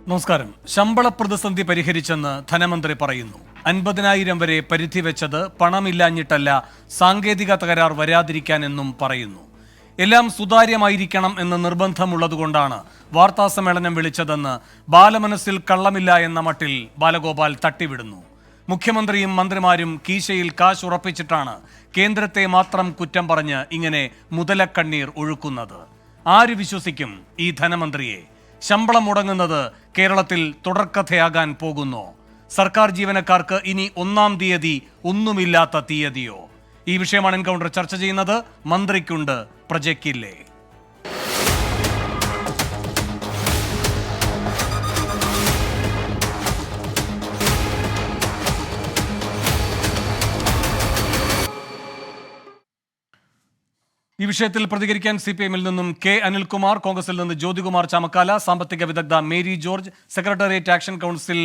നമസ്കാരം. ശമ്പള പ്രതിസന്ധി പരിഹരിച്ചെന്ന് ധനമന്ത്രി പറയുന്നു. 50,000 വരെ പരിധി വെച്ചത് പണമില്ലാഞ്ഞിട്ടല്ല, സാങ്കേതിക തകരാർ വരാതിരിക്കാനെന്നും പറയുന്നു. എല്ലാം സുതാര്യമായിരിക്കണം എന്ന് നിർബന്ധമുള്ളതുകൊണ്ടാണ് വാർത്താസമ്മേളനം വിളിച്ചതെന്ന് ബാലമനസ്സിൽ കള്ളമില്ല എന്ന മട്ടിൽ ബാലഗോപാൽ തട്ടിവിടുന്നു. മുഖ്യമന്ത്രിയും മന്ത്രിമാരും കീശയിൽ കാശ് ഉറപ്പിച്ചിട്ടാണ് കേന്ദ്രത്തെ മാത്രം കുറ്റം പറഞ്ഞ് ഇങ്ങനെ മുതലക്കണ്ണീർ ഒഴുക്കുന്നത്. ആര് വിശ്വസിക്കും ഈ ധനമന്ത്രിയെ? ശമ്പളം മുടങ്ങുന്നത് കേരളത്തിൽ തുടർക്കഥയാകാൻ പോകുന്നോ? സർക്കാർ ജീവനക്കാർക്ക് ഇനി 1-ാം തീയതി ഒന്നുമില്ലാത്ത തീയതിയോ? ഈ വിഷയമാണ് എൻകൗണ്ടർ ചർച്ച ചെയ്യുന്നത്. മന്ത്രിക്കുണ്ട്, പ്രജയ്ക്കില്ലേ? ഈ വിഷയത്തിൽ പ്രതികരിക്കാൻ CPM-ൽ നിന്നും K. അനിൽകുമാർ, കോൺഗ്രസിൽ നിന്ന് ജ്യോതികുമാർ ചാമക്കാല, സാമ്പത്തിക വിദഗ്ധ Mary George, secretariat action council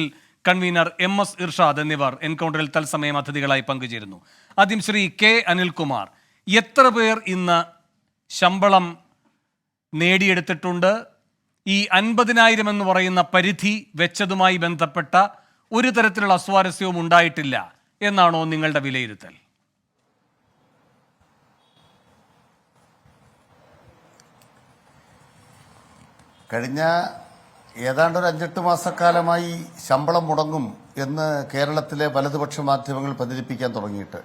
convener MS Irshad എന്നിവർ എൻകൗണ്ടറിൽ തത്സമയം അതിഥികളായി പങ്കുചേരുന്നു. ആദ്യം ശ്രീ K. അനിൽകുമാർ, എത്ര പേർ ഇന്ന് ശമ്പളം നേടിയെടുത്തിട്ടുണ്ട്? ഈ 50,000 എന്ന് പറയുന്ന പരിധി വെച്ചതുമായി ബന്ധപ്പെട്ട ഒരു തരത്തിലുള്ള അസ്വാരസ്യവും ഉണ്ടായിട്ടില്ല എന്നാണോ നിങ്ങളുടെ വിലയിരുത്തൽ? കഴിഞ്ഞ ഏതാണ്ട് ഒരു 5-8 മാസക്കാലമായി ശമ്പളം മുടങ്ങും എന്ന് കേരളത്തിലെ വലതുപക്ഷ മാധ്യമങ്ങൾ പ്രചരിപ്പിക്കാൻ തുടങ്ങിയിട്ട്.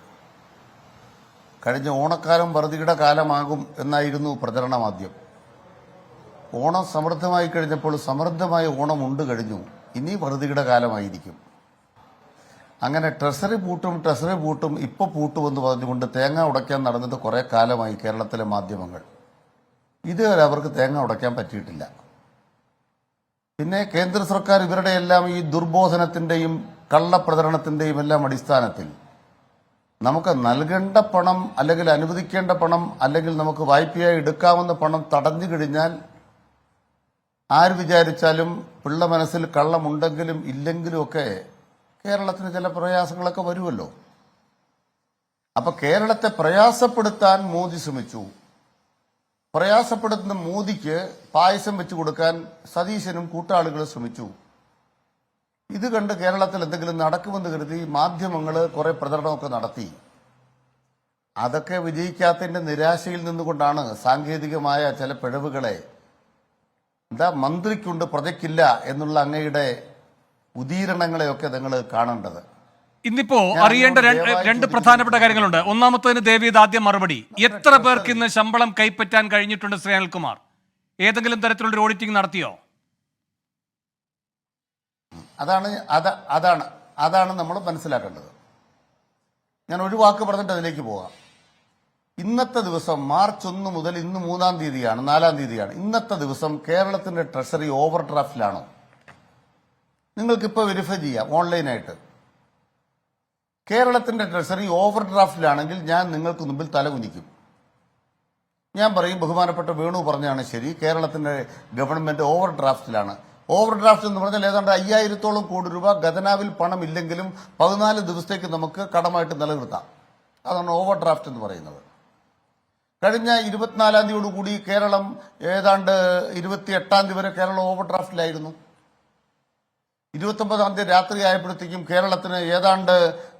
കഴിഞ്ഞ ഓണക്കാലം വറുതിയുടെ കാലമാകും എന്നായിരുന്നു പ്രചരണമാദ്യം. ഓണം സമൃദ്ധമായി കഴിഞ്ഞപ്പോൾ സമൃദ്ധമായ ഓണം ഉണ്ട് കഴിഞ്ഞു, ഇനി വറുതിയുടെ കാലമായിരിക്കും. അങ്ങനെ ട്രഷറി പൂട്ടും ഇപ്പോൾ പൂട്ടുമെന്ന് പറഞ്ഞുകൊണ്ട് തേങ്ങ ഉടയ്ക്കാൻ നടന്നിട്ട് കുറേ കാലമായി കേരളത്തിലെ മാധ്യമങ്ങൾ. ഇതുവരെ അവർക്ക് തേങ്ങ ഉടയ്ക്കാൻ പറ്റിയിട്ടില്ല. പിന്നെ കേന്ദ്ര സർക്കാർ ഇവരുടെ എല്ലാം ഈ ദുർബോധനത്തിന്റെയും കള്ളപ്രചരണത്തിന്റെയും എല്ലാം അടിസ്ഥാനത്തിൽ നമുക്ക് നൽകേണ്ട പണം, അല്ലെങ്കിൽ അനുവദിക്കേണ്ട പണം, അല്ലെങ്കിൽ നമുക്ക് വായ്പയായി എടുക്കാവുന്ന പണം തടഞ്ഞു കഴിഞ്ഞാൽ ആര് വിചാരിച്ചാലും പിള്ള മനസ്സിൽ കള്ളമുണ്ടെങ്കിലും ഇല്ലെങ്കിലും ഒക്കെ കേരളത്തിന് ചില പ്രയാസങ്ങളൊക്കെ വരുമല്ലോ. അപ്പൊ കേരളത്തെ പ്രയാസപ്പെടുത്താൻ മോദി ശ്രമിച്ചു. പ്രയാസപ്പെടുത്തുന്ന മോദിക്ക് പായസം വെച്ചു കൊടുക്കാൻ സതീശനും കൂട്ടാളികളും ശ്രമിച്ചു. ഇത് കണ്ട് കേരളത്തിൽ എന്തെങ്കിലും നടക്കുമെന്ന് കരുതി മാധ്യമങ്ങൾ കുറെ പ്രചരണമൊക്കെ നടത്തി. അതൊക്കെ വിജയിക്കാത്തതിന്റെ നിരാശയിൽ നിന്നുകൊണ്ടാണ് സാങ്കേതികമായ ചില പിഴവുകളെ മന്ത്രിക്കുണ്ട് പ്രജയ്ക്കില്ല എന്നുള്ള അങ്ങയുടെ ഉദീരണങ്ങളെയൊക്കെ നിങ്ങൾ കാണേണ്ടത്. ഇന്നിപ്പോ അറിയേണ്ട രണ്ട് പ്രധാനപ്പെട്ട കാര്യങ്ങളുണ്ട്. ഒന്നാമത്തേന് ദേവീത് ആദ്യം മറുപടി. എത്ര പേർക്ക് ഇന്ന് ശമ്പളം കൈപ്പറ്റാൻ കഴിഞ്ഞിട്ടുണ്ട് ശ്രീ അനിൽകുമാർ? ഏതെങ്കിലും തരത്തിലുള്ള ഓഡിറ്റിംഗ് നടത്തിയോ? അതാണ് നമ്മൾ മനസ്സിലാക്കേണ്ടത്. ഞാൻ ഒരു വാക്ക് പറഞ്ഞിട്ട് അതിലേക്ക് പോകാം. ഇന്നത്തെ ദിവസം മാർച്ച് 1 മുതൽ ഇന്ന് 3-ാം തീയതിയാണ്, 4-ാം തീയതിയാണ്. ഇന്നത്തെ ദിവസം കേരളത്തിന്റെ ട്രഷറി ഓവർ ഡ്രാഫ്റ്റിലാണോ? നിങ്ങൾക്കിപ്പോൾ വെരിഫൈ ചെയ്യാം ഓൺലൈനായിട്ട്. കേരളത്തിന്റെ ട്രഷറി ഓവർ ഡ്രാഫ്റ്റിലാണെങ്കിൽ ഞാൻ നിങ്ങൾക്ക് മുമ്പിൽ തലകുനിക്കും. ഞാൻ പറയും, ബഹുമാനപ്പെട്ട വേണു പറഞ്ഞാണ് ശരി, കേരളത്തിന്റെ ഗവൺമെന്റ് ഓവർ ഡ്രാഫ്റ്റിലാണ്. ഓവർ ഡ്രാഫ്റ്റ് എന്ന് പറഞ്ഞാൽ ഏതാണ്ട് 5000-ഓളം കോടി രൂപ ഖജനാവിൽ പണം ഇല്ലെങ്കിലും 14 ദിവസത്തേക്ക് നമുക്ക് കടമായിട്ട് നിലനിർത്താം. അതാണ് ഓവർ ഡ്രാഫ്റ്റ് എന്ന് പറയുന്നത്. കഴിഞ്ഞ 24-ാം തീയതിയോടുകൂടി കേരളം ഏതാണ്ട് 28-ാം തീയതി വരെ കേരളം ഓവർ ഡ്രാഫ്റ്റിലായിരുന്നു. 29-ാം തീയതി രാത്രി ആയപ്പോഴത്തേക്കും കേരളത്തിന് ഏതാണ്ട്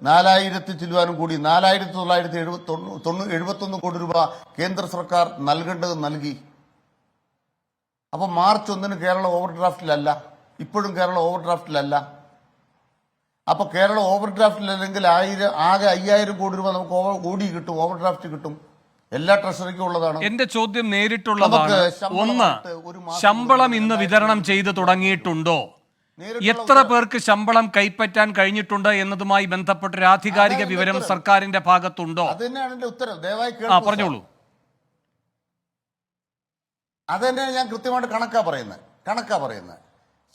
4000 ചില്ലുവാനും കൂടി 4971 കോടി രൂപ കേന്ദ്ര സർക്കാർ നൽകേണ്ടത് നൽകി. അപ്പൊ മാർച്ച് 1-ന് കേരളം ഓവർ ഡ്രാഫ്റ്റിലല്ല, ഇപ്പോഴും കേരളം ഓവർ ഡ്രാഫ്റ്റിലല്ല. അപ്പൊ കേരളം ഓവർ ഡ്രാഫ്റ്റിലല്ലെങ്കിൽ ആകെ 5000 കോടി രൂപ നമുക്ക് ഓടി കിട്ടും, ഓവർ ഡ്രാഫ്റ്റ് കിട്ടും. എല്ലാ ട്രഷറിക്കും ഉള്ളതാണ്. എന്റെ ചോദ്യം നേരിട്ടുള്ളതാണ്. ഒന്ന്, ശമ്പളം ഇന്ന് വിതരണം ചെയ്ത് തുടങ്ങിയിട്ടുണ്ടോ? എത്ര പേർക്ക് ശമ്പളം കൈപ്പറ്റാൻ കഴിഞ്ഞിട്ടുണ്ട് എന്നതുമായി ബന്ധപ്പെട്ട ഒരു ആധികാരിക വിവരം സർക്കാരിന്റെ ഭാഗത്തുണ്ടോ? അത് തന്നെയാണ് എന്റെ ഉത്തരം. ദയവായി പറഞ്ഞോളൂ. അത് തന്നെയാണ് ഞാൻ കൃത്യമായിട്ട് കണക്കാ പറയുന്നത്.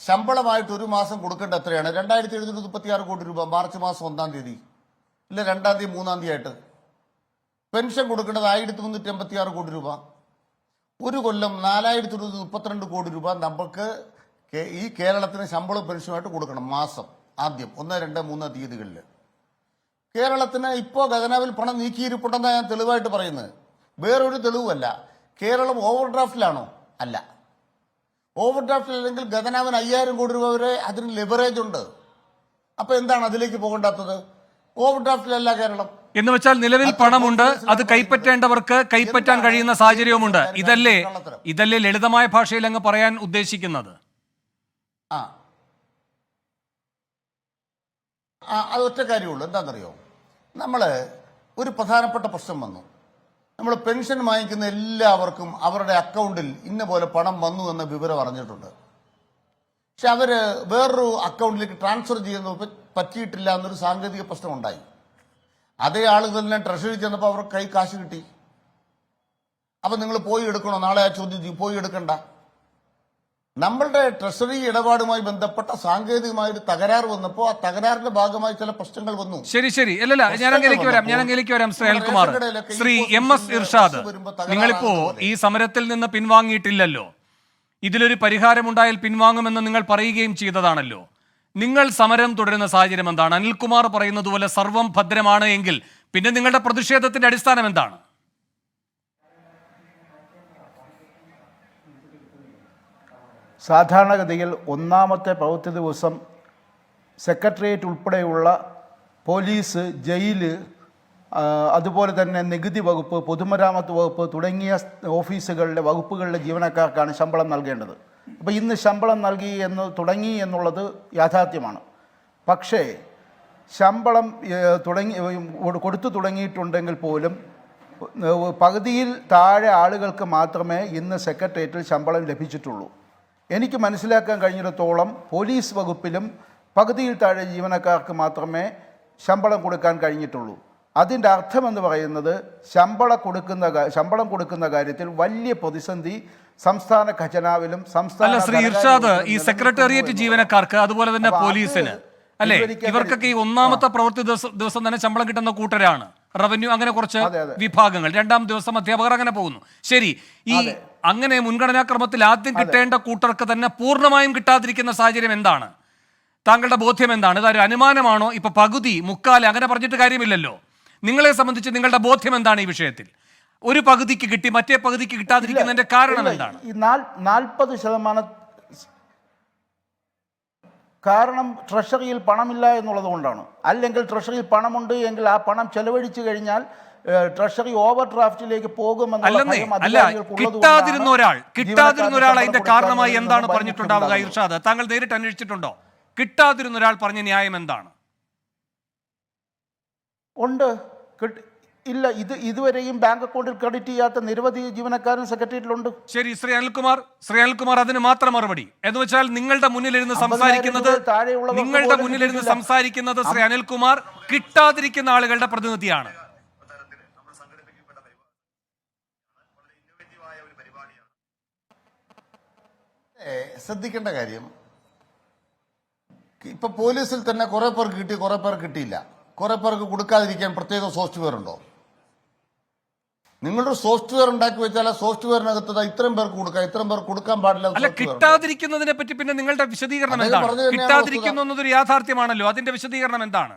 ശമ്പളമായിട്ട് ഒരു മാസം കൊടുക്കേണ്ട എത്രയാണ്? 2736 കോടി രൂപ മാർച്ച് മാസം 1-ാം തീയതി, ഇല്ല 2-ാം തീയതി 3-ാം തീയതി ആയിട്ട്. പെൻഷൻ കൊടുക്കേണ്ടത് 1386 കോടി രൂപ. ഒരു കൊല്ലം 4132 കോടി രൂപ നമുക്ക് ഈ കേരളത്തിന് ശമ്പളവും പെൻഷനുമായിട്ട് കൊടുക്കണം മാസം ആദ്യം 1, 2, 3 തീയതികളിൽ. കേരളത്തിന് ഇപ്പോൾ ഖജനാവിൽ പണം നീക്കിയിരിപ്പുണ്ടെന്നാണ് ഞാൻ തെളിവായിട്ട് പറയുന്നത്, വേറൊരു തെളിവുമല്ല. കേരളം ഓവർ ഡ്രാഫ്റ്റിലാണോ? അല്ല. ഓവർ ഡ്രാഫ്റ്റ് അല്ലെങ്കിൽ ഖജനാവിന് 5000 കോടി രൂപ വരെ അതിന് ലിവറേജ് ഉണ്ട്. അപ്പൊ എന്താണ് അതിലേക്ക് പോകണ്ടാത്തത്? ഓവർ ഡ്രാഫ്റ്റിലല്ല കേരളം. എന്ന് വെച്ചാൽ നിലവിൽ പണമുണ്ട്, അത് കൈപ്പറ്റേണ്ടവർക്ക് കൈപ്പറ്റാൻ കഴിയുന്ന സാഹചര്യവുമുണ്ട്. ഇതല്ലേ ലളിതമായ ഭാഷയിൽ അങ്ങ് പറയാൻ ഉദ്ദേശിക്കുന്നത്? അത് ഒറ്റ കാര്യമുള്ളൂ. എന്താണെന്നറിയോ, നമ്മൾ ഒരു പ്രധാനപ്പെട്ട പ്രശ്നം വന്നു. നമ്മൾ പെൻഷൻ വാങ്ങിക്കുന്ന എല്ലാവർക്കും അവരുടെ അക്കൗണ്ടിൽ ഇന്ന പോലെ പണം വന്നു എന്ന വിവരം അറിഞ്ഞിട്ടുണ്ട്. പക്ഷെ അവർ വേറൊരു അക്കൗണ്ടിലേക്ക് ട്രാൻസ്ഫർ ചെയ്യുന്ന പറ്റിയിട്ടില്ല എന്നൊരു സാങ്കേതിക പ്രശ്നം ഉണ്ടായി. അതേ ആളുകളെല്ലാം ട്രഷറി ചെന്നപ്പോൾ അവർക്ക് കൈ കാശ് കിട്ടി. അപ്പം നിങ്ങൾ പോയി എടുക്കണോ? നാളെ ആ ചോദ്യം പോയി എടുക്കണ്ട. നമ്മളുടെ ട്രഷറി ഇടപാടുമായി ബന്ധപ്പെട്ട സാങ്കേതികമായൊരു തകരാറ് വന്നപ്പോൾ ആ തകരാറിന്റെ ഭാഗമായി ചില പ്രശ്നങ്ങൾ വന്നു. ശരി അല്ലല്ല, ഞാൻ അങ്ങേലേക്ക് വരാം. ശ്രീ അനിൽകുമാർ, ശ്രീ MS ഇർഷാദ്, നിങ്ങളിപ്പോ ഈ സമരത്തിൽ നിന്ന് പിൻവാങ്ങിയിട്ടില്ലല്ലോ. ഇതിലൊരു പരിഹാരമുണ്ടായാൽ പിൻവാങ്ങുമെന്ന് നിങ്ങൾ പറയുകയും ചെയ്തതാണല്ലോ. നിങ്ങൾ സമരം തുടരുന്ന സാഹചര്യം എന്താണ്? അനിൽകുമാർ പറയുന്നത് പോലെ സർവം ഭദ്രമാണ് എങ്കിൽ പിന്നെ നിങ്ങളുടെ പ്രതിഷേധത്തിന്റെ അടിസ്ഥാനം എന്താണ്? സാധാരണഗതിയിൽ ഒന്നാമത്തെ പ്രവൃത്തി ദിവസം സെക്രട്ടേറിയറ്റ് ഉൾപ്പെടെയുള്ള പോലീസ്, ജയില്, അതുപോലെ തന്നെ നികുതി വകുപ്പ്, പൊതുമരാമത്ത് വകുപ്പ് തുടങ്ങിയ വകുപ്പുകളിലെ ജീവനക്കാർക്കാണ് ശമ്പളം നൽകേണ്ടത്. അപ്പോൾ ഇന്ന് ശമ്പളം തുടങ്ങി എന്നുള്ളത് യാഥാർത്ഥ്യമാണ്. പക്ഷേ ശമ്പളം കൊടുത്തു തുടങ്ങിയിട്ടുണ്ടെങ്കിൽ പോലും പകുതിയിൽ താഴെ ആളുകൾക്ക് മാത്രമേ ഇന്ന് സെക്രട്ടേറിയറ്റിൽ ശമ്പളം ലഭിച്ചിട്ടുള്ളൂ. എനിക്ക് മനസ്സിലാക്കാൻ കഴിഞ്ഞിടത്തോളം പോലീസ് വകുപ്പിലും പകുതിയിൽ താഴെ ജീവനക്കാർക്ക് മാത്രമേ ശമ്പളം കൊടുക്കാൻ കഴിഞ്ഞിട്ടുള്ളൂ. അതിൻ്റെ അർത്ഥമെന്ന് പറയുന്നത് ശമ്പളം കൊടുക്കുന്ന കാര്യത്തിൽ വലിയ പ്രതിസന്ധി സംസ്ഥാന ഖജനാവിലും ശ്രീ ഇർഷാദ്, ഈ സെക്രട്ടേറിയറ്റ് ജീവനക്കാർക്ക് അതുപോലെ തന്നെ പോലീസിന് അല്ലെ, ഇവർക്കൊക്കെ ഈ ഒന്നാമത്തെ പ്രവൃത്തി ദിവസം തന്നെ ശമ്പളം കിട്ടുന്ന കൂട്ടരാണ്. റവന്യൂ അങ്ങനെ കുറച്ച് വിഭാഗങ്ങൾ, രണ്ടാം ദിവസം അധ്യാപകർ, അങ്ങനെ പോകുന്നു. ശരി, ഈ അങ്ങനെ മുൻഗണനാക്രമത്തിൽ ആദ്യം കിട്ടേണ്ട കൂട്ടർക്ക് തന്നെ പൂർണ്ണമായും കിട്ടാതിരിക്കുന്ന സാഹചര്യം എന്താണ്? താങ്കളുടെ ബോധ്യം എന്താണ്? ഇതൊരു അനുമാനമാണോ? ഇപ്പൊ പകുതി, മുക്കാല് അങ്ങനെ പറഞ്ഞിട്ട് കാര്യമില്ലല്ലോ. നിങ്ങളെ സംബന്ധിച്ച് നിങ്ങളുടെ ബോധ്യം എന്താണ് ഈ വിഷയത്തിൽ? ഒരു പകുതിക്ക് കിട്ടി, മറ്റേ പകുതിക്ക് കിട്ടാതിരിക്കുന്നതിന്റെ കാരണം എന്താണ്? ഈ 40% കാരണം ട്രഷറിയിൽ പണമില്ല എന്നുള്ളത് കൊണ്ടാണ്. അല്ലെങ്കിൽ ട്രഷറിയിൽ പണമുണ്ട് എങ്കിൽ ആ പണം ചെലവഴിച്ചു കഴിഞ്ഞാൽ ട്രഷറി ഓവർ ഡ്രാഫ്റ്റിലേക്ക് പോകുമെന്നുള്ള കിട്ടാതിരുന്ന ഒരാൾ അതിന്റെ കാരണമായി എന്താണ് പറഞ്ഞിട്ടുണ്ടാവുക? ഇർഷാദ്, താങ്കൾ നേരിട്ട് അന്വേഷിച്ചിട്ടുണ്ടോ? കിട്ടാതിരുന്ന ഒരാൾ പറഞ്ഞ ന്യായം എന്താണ്? ഉണ്ട്, ഇല്ല, ഇതുവരെയും ബാങ്ക് അക്കൗണ്ടിൽ ക്രെഡിറ്റ് ചെയ്യാത്ത നിരവധി ജീവനക്കാരും സെക്രട്ടേറിയറ്റിലുണ്ട്. ശരി, ശ്രീ അനിൽകുമാർ അതിന് മാത്രം മറുപടി എന്ന് വെച്ചാൽ നിങ്ങളുടെ മുന്നിലിരുന്ന് സംസാരിക്കുന്നത് ശ്രീ അനിൽകുമാർ കിട്ടാതിരിക്കുന്ന ആളുകളുടെ പ്രതിനിധിയാണ്. ശ്രദ്ധിക്കേണ്ട കാര്യം, ഇപ്പൊ പോലീസിൽ തന്നെ കുറെ പേർക്ക് കിട്ടി, കുറെ പേർക്ക് കിട്ടിയില്ല. കുറെ പേർക്ക് കൊടുക്കാതിരിക്കാൻ പ്രത്യേക സോഫ്റ്റ്വെയർ ഉണ്ടോ? നിങ്ങളുടെ സോഫ്റ്റ്വെയർ ഉണ്ടാക്കി വെച്ചാൽ ആ സോഫ്റ്റ്വെയറിനകത്ത് ഇത്രയും പേർക്ക് കൊടുക്കാം, ഇത്രയും പേർക്ക് കൊടുക്കാൻ പാടില്ല. അല്ല, കിട്ടാതിരിക്കുന്നതിനെ പറ്റി പിന്നെ നിങ്ങളുടെ വിശദീകരണം എന്താണ്? കിട്ടാതിരിക്കുന്നു എന്നതൊരു യാഥാർത്ഥ്യമാണല്ലോ, അതിന്റെ വിശദീകരണം എന്താണ്?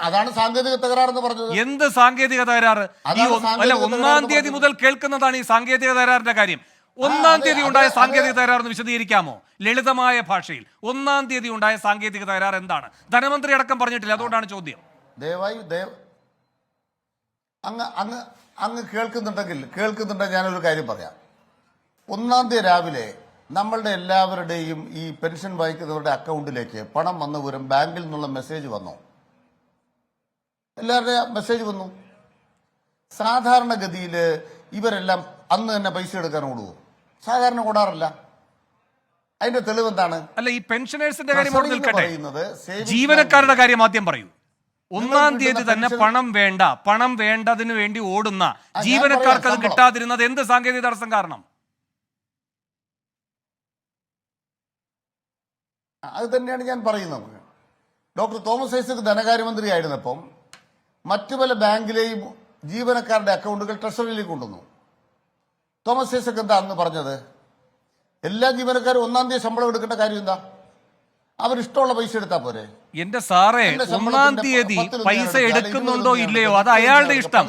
അതാണ് സാങ്കേതിക തകരാറെന്ന് പറഞ്ഞത്. എന്ത് സാങ്കേതിക തകരാറ്? അല്ല, 1-ാം തീയതി മുതൽ കേൾക്കുന്നതാണ് ഈ സാങ്കേതിക തകരാറിന്റെ കാര്യം. 1-ാം തീയതി ഉണ്ടായ സാങ്കേതിക തകരാറെന്ന് വിശദീകരിക്കാമോ ലളിതമായ ഭാഷയിൽ? 1-ാം തീയതി ഉണ്ടായ സാങ്കേതിക തകരാർ എന്താണ്? ധനമന്ത്രി അടക്കം പറഞ്ഞിട്ടില്ല, അതുകൊണ്ടാണ് ചോദ്യം. ദയവായി അങ്ങ് കേൾക്കുന്നുണ്ടെങ്കിൽ ഞാനൊരു കാര്യം പറയാം. 1-ാം തീയതി രാവിലെ നമ്മളുടെ എല്ലാവരുടെയും ഈ പെൻഷൻ വാങ്ങിക്കുന്നവരുടെ അക്കൗണ്ടിലേക്ക് പണം വന്ന വിവരം ബാങ്കിൽ നിന്നുള്ള മെസ്സേജ് വന്നു. എല്ലാവരുടെയും മെസ്സേജ് വന്നു. സാധാരണഗതിയിൽ ഇവരെല്ലാം അന്ന് തന്നെ പൈസ എടുക്കാൻ ഓടുവോ? സാധാരണ ഓടാറില്ല. അതിന്റെ തെളിവ് എന്താണ്? അല്ല, ഈ പെൻഷനേഴ്സിന്റെ കാര്യം നിൽക്കട്ടെ, ജീവനക്കാരുടെ കാര്യം ആദ്യം പറയൂ. 1-ാം തീയതി തന്നെ പണം വേണ്ടതിന് വേണ്ടി ഓടുന്ന ജീവനക്കാർക്ക് അത് കിട്ടാതിരുന്നത് എന്ത് സാങ്കേതിക തടസ്സം കാരണം? അത് തന്നെയാണ് ഞാൻ പറയുന്നത്. ഡോക്ടർ തോമസ് ഐസക് ധനകാര്യമന്ത്രി ആയിരുന്നപ്പം മറ്റു പല ബാങ്കിലെയും ജീവനക്കാരുടെ അക്കൗണ്ടുകൾ ട്രഷറിയിലേക്ക് കൊണ്ടുവന്നു. തോമസ് ഐസക് എന്താ അന്ന് പറഞ്ഞത്? എല്ലാ ജീവനക്കാരും 1-ാം തീയതി ശമ്പളം എടുക്കേണ്ട കാര്യം എന്താ? അവരിഷ്ടമുള്ള പൈസ എടുത്താൽ പോരെ? എന്റെ സാറേ, 1-ാം തീയതി പൈസ എടുക്കുന്നുണ്ടോ ഇല്ലയോ അത് അയാളുടെ ഇഷ്ടം.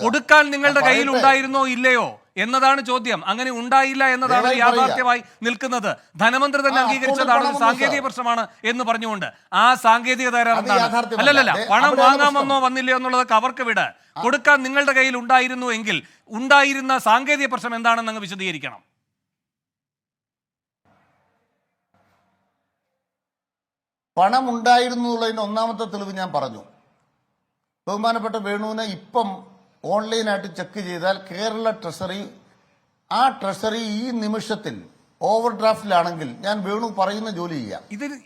കൊടുക്കാൻ നിങ്ങളുടെ കയ്യിൽ ഉണ്ടായിരുന്നോ ഇല്ലയോ എന്നതാണ് ചോദ്യം. അങ്ങനെ ഉണ്ടായില്ല എന്നതാണ് ദയവായി യാഥാർത്ഥ്യമായി നിൽക്കുന്നത്. ധനമന്ത്രി തന്നെ അംഗീകരിച്ചതാണ് ഒരു സാങ്കേതിക പ്രശ്നമാണ് എന്ന് പറഞ്ഞുകൊണ്ട്. ആ സാങ്കേതിക തകരാർ അത് എന്താണ്? യാഥാർത്ഥ്യമല്ല. അല്ലല്ല, പണം അവിടെയാണ് വാങ്ങാമെന്നോ വന്നില്ലയോ എന്നുള്ളതൊക്കെ അവർക്ക് വിട്. കൊടുക്കാൻ നിങ്ങളുടെ കയ്യിൽ ഉണ്ടായിരുന്നു എങ്കിൽ ഉണ്ടായിരുന്ന സാങ്കേതിക പ്രശ്നം എന്താണെന്ന് അങ്ങ് വിശദീകരിക്കണം. പണം ഉണ്ടായിരുന്നു എന്നുള്ളതിന് ഒന്നാമത്തെ തെളിവ് ഞാൻ പറഞ്ഞു. ബഹുമാനപ്പെട്ട വേണുവിനെ ഇപ്പം ഓൺലൈനായിട്ട് ചെക്ക് ചെയ്താൽ കേരള ട്രഷറി, ആ ട്രഷറി ഈ നിമിഷത്തിൽ ഓവർ ഡ്രാഫ്റ്റിലാണെങ്കിൽ ഞാൻ വേണു പറയുന്ന ജോലി ചെയ്യാം.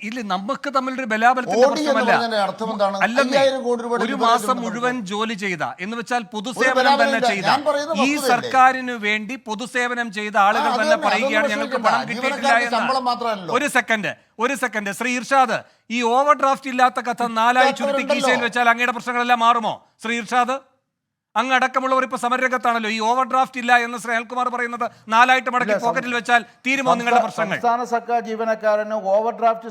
ഇല്ല, നമുക്ക് തമ്മിലൊരു ബലാബലത്തിന്റെ പ്രശ്നമല്ല. അർത്ഥം എന്താണ്? അല്ലെന്നേ, 5000 കോടി രൂപ ഒരു മാസം മുഴുവൻ ജോലി ചെയ്ത എന്ന് വെച്ചാൽ പൊതുസേവനം തന്നെ ചെയ്ത ഈ സർക്കാരിന് വേണ്ടി പൊതുസേവനം ചെയ്ത ആളുകൾ തന്നെ പറയുകയാണ് ഞങ്ങൾക്ക് പണം കിട്ടിയിട്ടില്ല എന്ന്. ഒരു സെക്കൻഡ് ശ്രീ ഇർഷാദ്, ഈ ഓവർ ഡ്രാഫ്റ്റ് ഇല്ലാത്ത കഥ 4 ആയി ചുരുട്ടി കീശയിൽ വെച്ചാൽ അങ്ങയുടെ പ്രശ്നങ്ങളെല്ലാം മാറുമോ ശ്രീ ഇർഷാദ്? അങ്ങ് അടക്കമുള്ളവർ ഇപ്പൊ സമരരംഗത്താണല്ലോ. ഈ ഓവർ ഡ്രാഫ്റ്റ് ഇല്ല എന്ന് ശ്രീ അനിൽകുമാർ പറയുന്നത് 4 ആയിട്ട് മടക്കി പോക്കറ്റിൽ വെച്ചാൽ തീരുമോ നിങ്ങളുടെ പ്രശ്നങ്ങൾ? സംസ്ഥാന സർക്കാർ ജീവനക്കാരന് ഓവർ ഡ്രാഫ്റ്റ്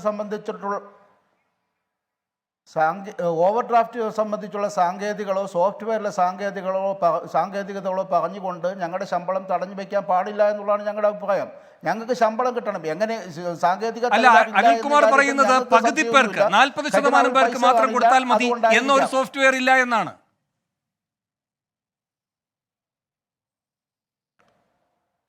സംബന്ധിച്ചുള്ള സാങ്കേതികളോ സോഫ്റ്റ്വെയറിലെ സാങ്കേതികതകളോ പറഞ്ഞുകൊണ്ട് ഞങ്ങളുടെ ശമ്പളം തടഞ്ഞു വെക്കാൻ പാടില്ല എന്നുള്ളതാണ് ഞങ്ങളുടെ അഭിപ്രായം. ഞങ്ങൾക്ക് ശമ്പളം കിട്ടണം. എങ്ങനെ സാങ്കേതിക അനിൽകുമാർ പറയുന്നത് പകുതി പേർക്ക് 40% പേർക്ക് മാത്രം കൊടുത്താൽ മതി എന്നൊരു സോഫ്റ്റ്വെയർ ഇല്ല എന്നാണ്.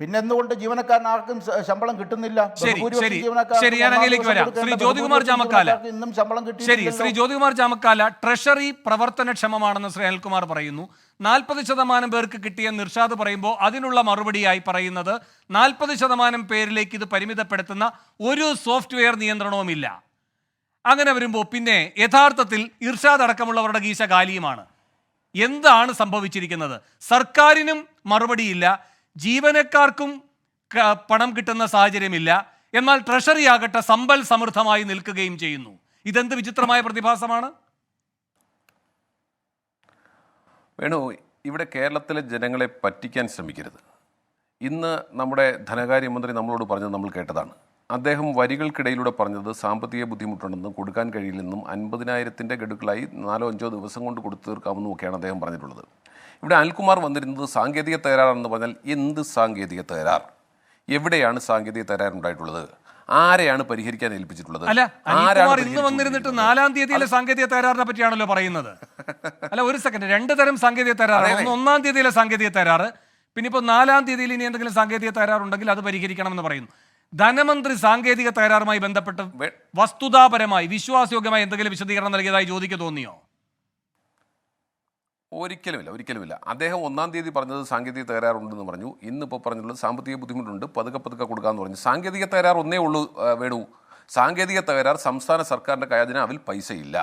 പിന്നെ എന്തുകൊണ്ട് ജീവനക്കാരന് ആർക്കും ശമ്പളം കിട്ടുന്നില്ല? ശരി, ഞാൻ അങ്ങയിലേക്ക് വരാം. ശ്രീ ജ്യോതികുമാർ ചാമക്കാല, ഇന്നും ശമ്പളം ശരി, ശ്രീ ജ്യോതികുമാർ ചാമക്കാല, ട്രഷറി പ്രവർത്തനക്ഷമമാണെന്ന് ശ്രീ അനിൽകുമാർ പറയുന്നു. 40% പേർക്ക് കിട്ടിയെന്ന് ഇർഷാദ് പറയുമ്പോൾ അതിനുള്ള മറുപടിയായി പറയുന്നത് 40% പേരിലേക്ക് ഇത് പരിമിതപ്പെടുത്തുന്ന ഒരു സോഫ്റ്റ്വെയർ നിയന്ത്രണവുമില്ല. അങ്ങനെ വരുമ്പോൾ പിന്നെ യഥാർത്ഥത്തിൽ ഇർഷാദ് അടക്കമുള്ളവരുടെ ഗീശ കാലിയുമാണ്. എന്താണ് സംഭവിച്ചിരിക്കുന്നത്? സർക്കാരിനും മറുപടിയില്ല, ജീവനക്കാർക്കും പണം കിട്ടുന്ന സാഹചര്യമില്ല, എന്നാൽ ട്രഷറി ആകട്ടെ സമ്പൽ സമൃദ്ധമായി നിൽക്കുകയും ചെയ്യുന്നു. ഇതെന്ത് വിചിത്രമായ പ്രതിഭാസമാണ്? വേണു, ഇവിടെ കേരളത്തിലെ ജനങ്ങളെ പറ്റിക്കാൻ ശ്രമിക്കരുത്. ഇന്ന് നമ്മുടെ ധനകാര്യമന്ത്രി നമ്മളോട് പറഞ്ഞത് നമ്മൾ കേട്ടതാണ്. അദ്ദേഹം വരികൾക്കിടയിലൂടെ പറഞ്ഞത് സാമ്പത്തിക ബുദ്ധിമുട്ടുണ്ടെന്നും കൊടുക്കാൻ കഴിയില്ലെന്നും 50,000 ഗഡുക്കളായി 4-5 ദിവസം കൊണ്ട് കൊടുത്തു തീർക്കാമെന്നും ഒക്കെയാണ് അദ്ദേഹം പറഞ്ഞിട്ടുള്ളത്. ഇവിടെ അനിൽകുമാർ വന്നിരുന്നത് സാങ്കേതിക തകരാറാണെന്ന് പറഞ്ഞാൽ എന്ത് സാങ്കേതിക തകരാർ? എവിടെയാണ് സാങ്കേതിക തകരാർ ഉണ്ടായിട്ടുള്ളത്? ആരെയാണ് പരിഹരിക്കാൻ ഏൽപ്പിച്ചിട്ടുള്ളത്? ഇന്ന് വന്നിരുന്നിട്ട് 4-ാം തീയതിയിലെ സാങ്കേതിക തകരാറിനെ പറ്റിയാണല്ലോ പറയുന്നത്. അല്ല, ഒരു സെക്കൻഡ്, 2 തരം സാങ്കേതിക തകരാറ്. 1-ാം തീയതിയിലെ സാങ്കേതിക തകരാറ്, പിന്നെ ഇപ്പോൾ 4-ാം തീയതിയിൽ ഇനി എന്തെങ്കിലും സാങ്കേതിക തകരാറുണ്ടെങ്കിൽ അത് പരിഹരിക്കണമെന്ന് പറയുന്നു. ധനമന്ത്രി സാങ്കേതിക തകരാറുമായി ബന്ധപ്പെട്ട് വസ്തുതാപരമായി വിശ്വാസയോഗ്യമായി എന്തെങ്കിലും വിശദീകരണം നൽകിയതായി ജ്യോതിക്ക് തോന്നിയോ? ഒരിക്കലുമില്ല. അദ്ദേഹം 1-ാം തീയതി പറഞ്ഞത് സാങ്കേതിക തകരാറുണ്ടെന്ന് പറഞ്ഞു. ഇന്നിപ്പോൾ പറഞ്ഞുള്ളത് സാമ്പത്തിക ബുദ്ധിമുട്ടുണ്ട്, പതുക്കെ കൊടുക്കാമെന്ന് പറഞ്ഞു. സാങ്കേതിക തകരാർ ഒന്നേ ഉള്ളൂ വേണു. സാങ്കേതിക തകരാർ സംസ്ഥാന സർക്കാരിൻ്റെ ഖജനാവിൽ പൈസയില്ല.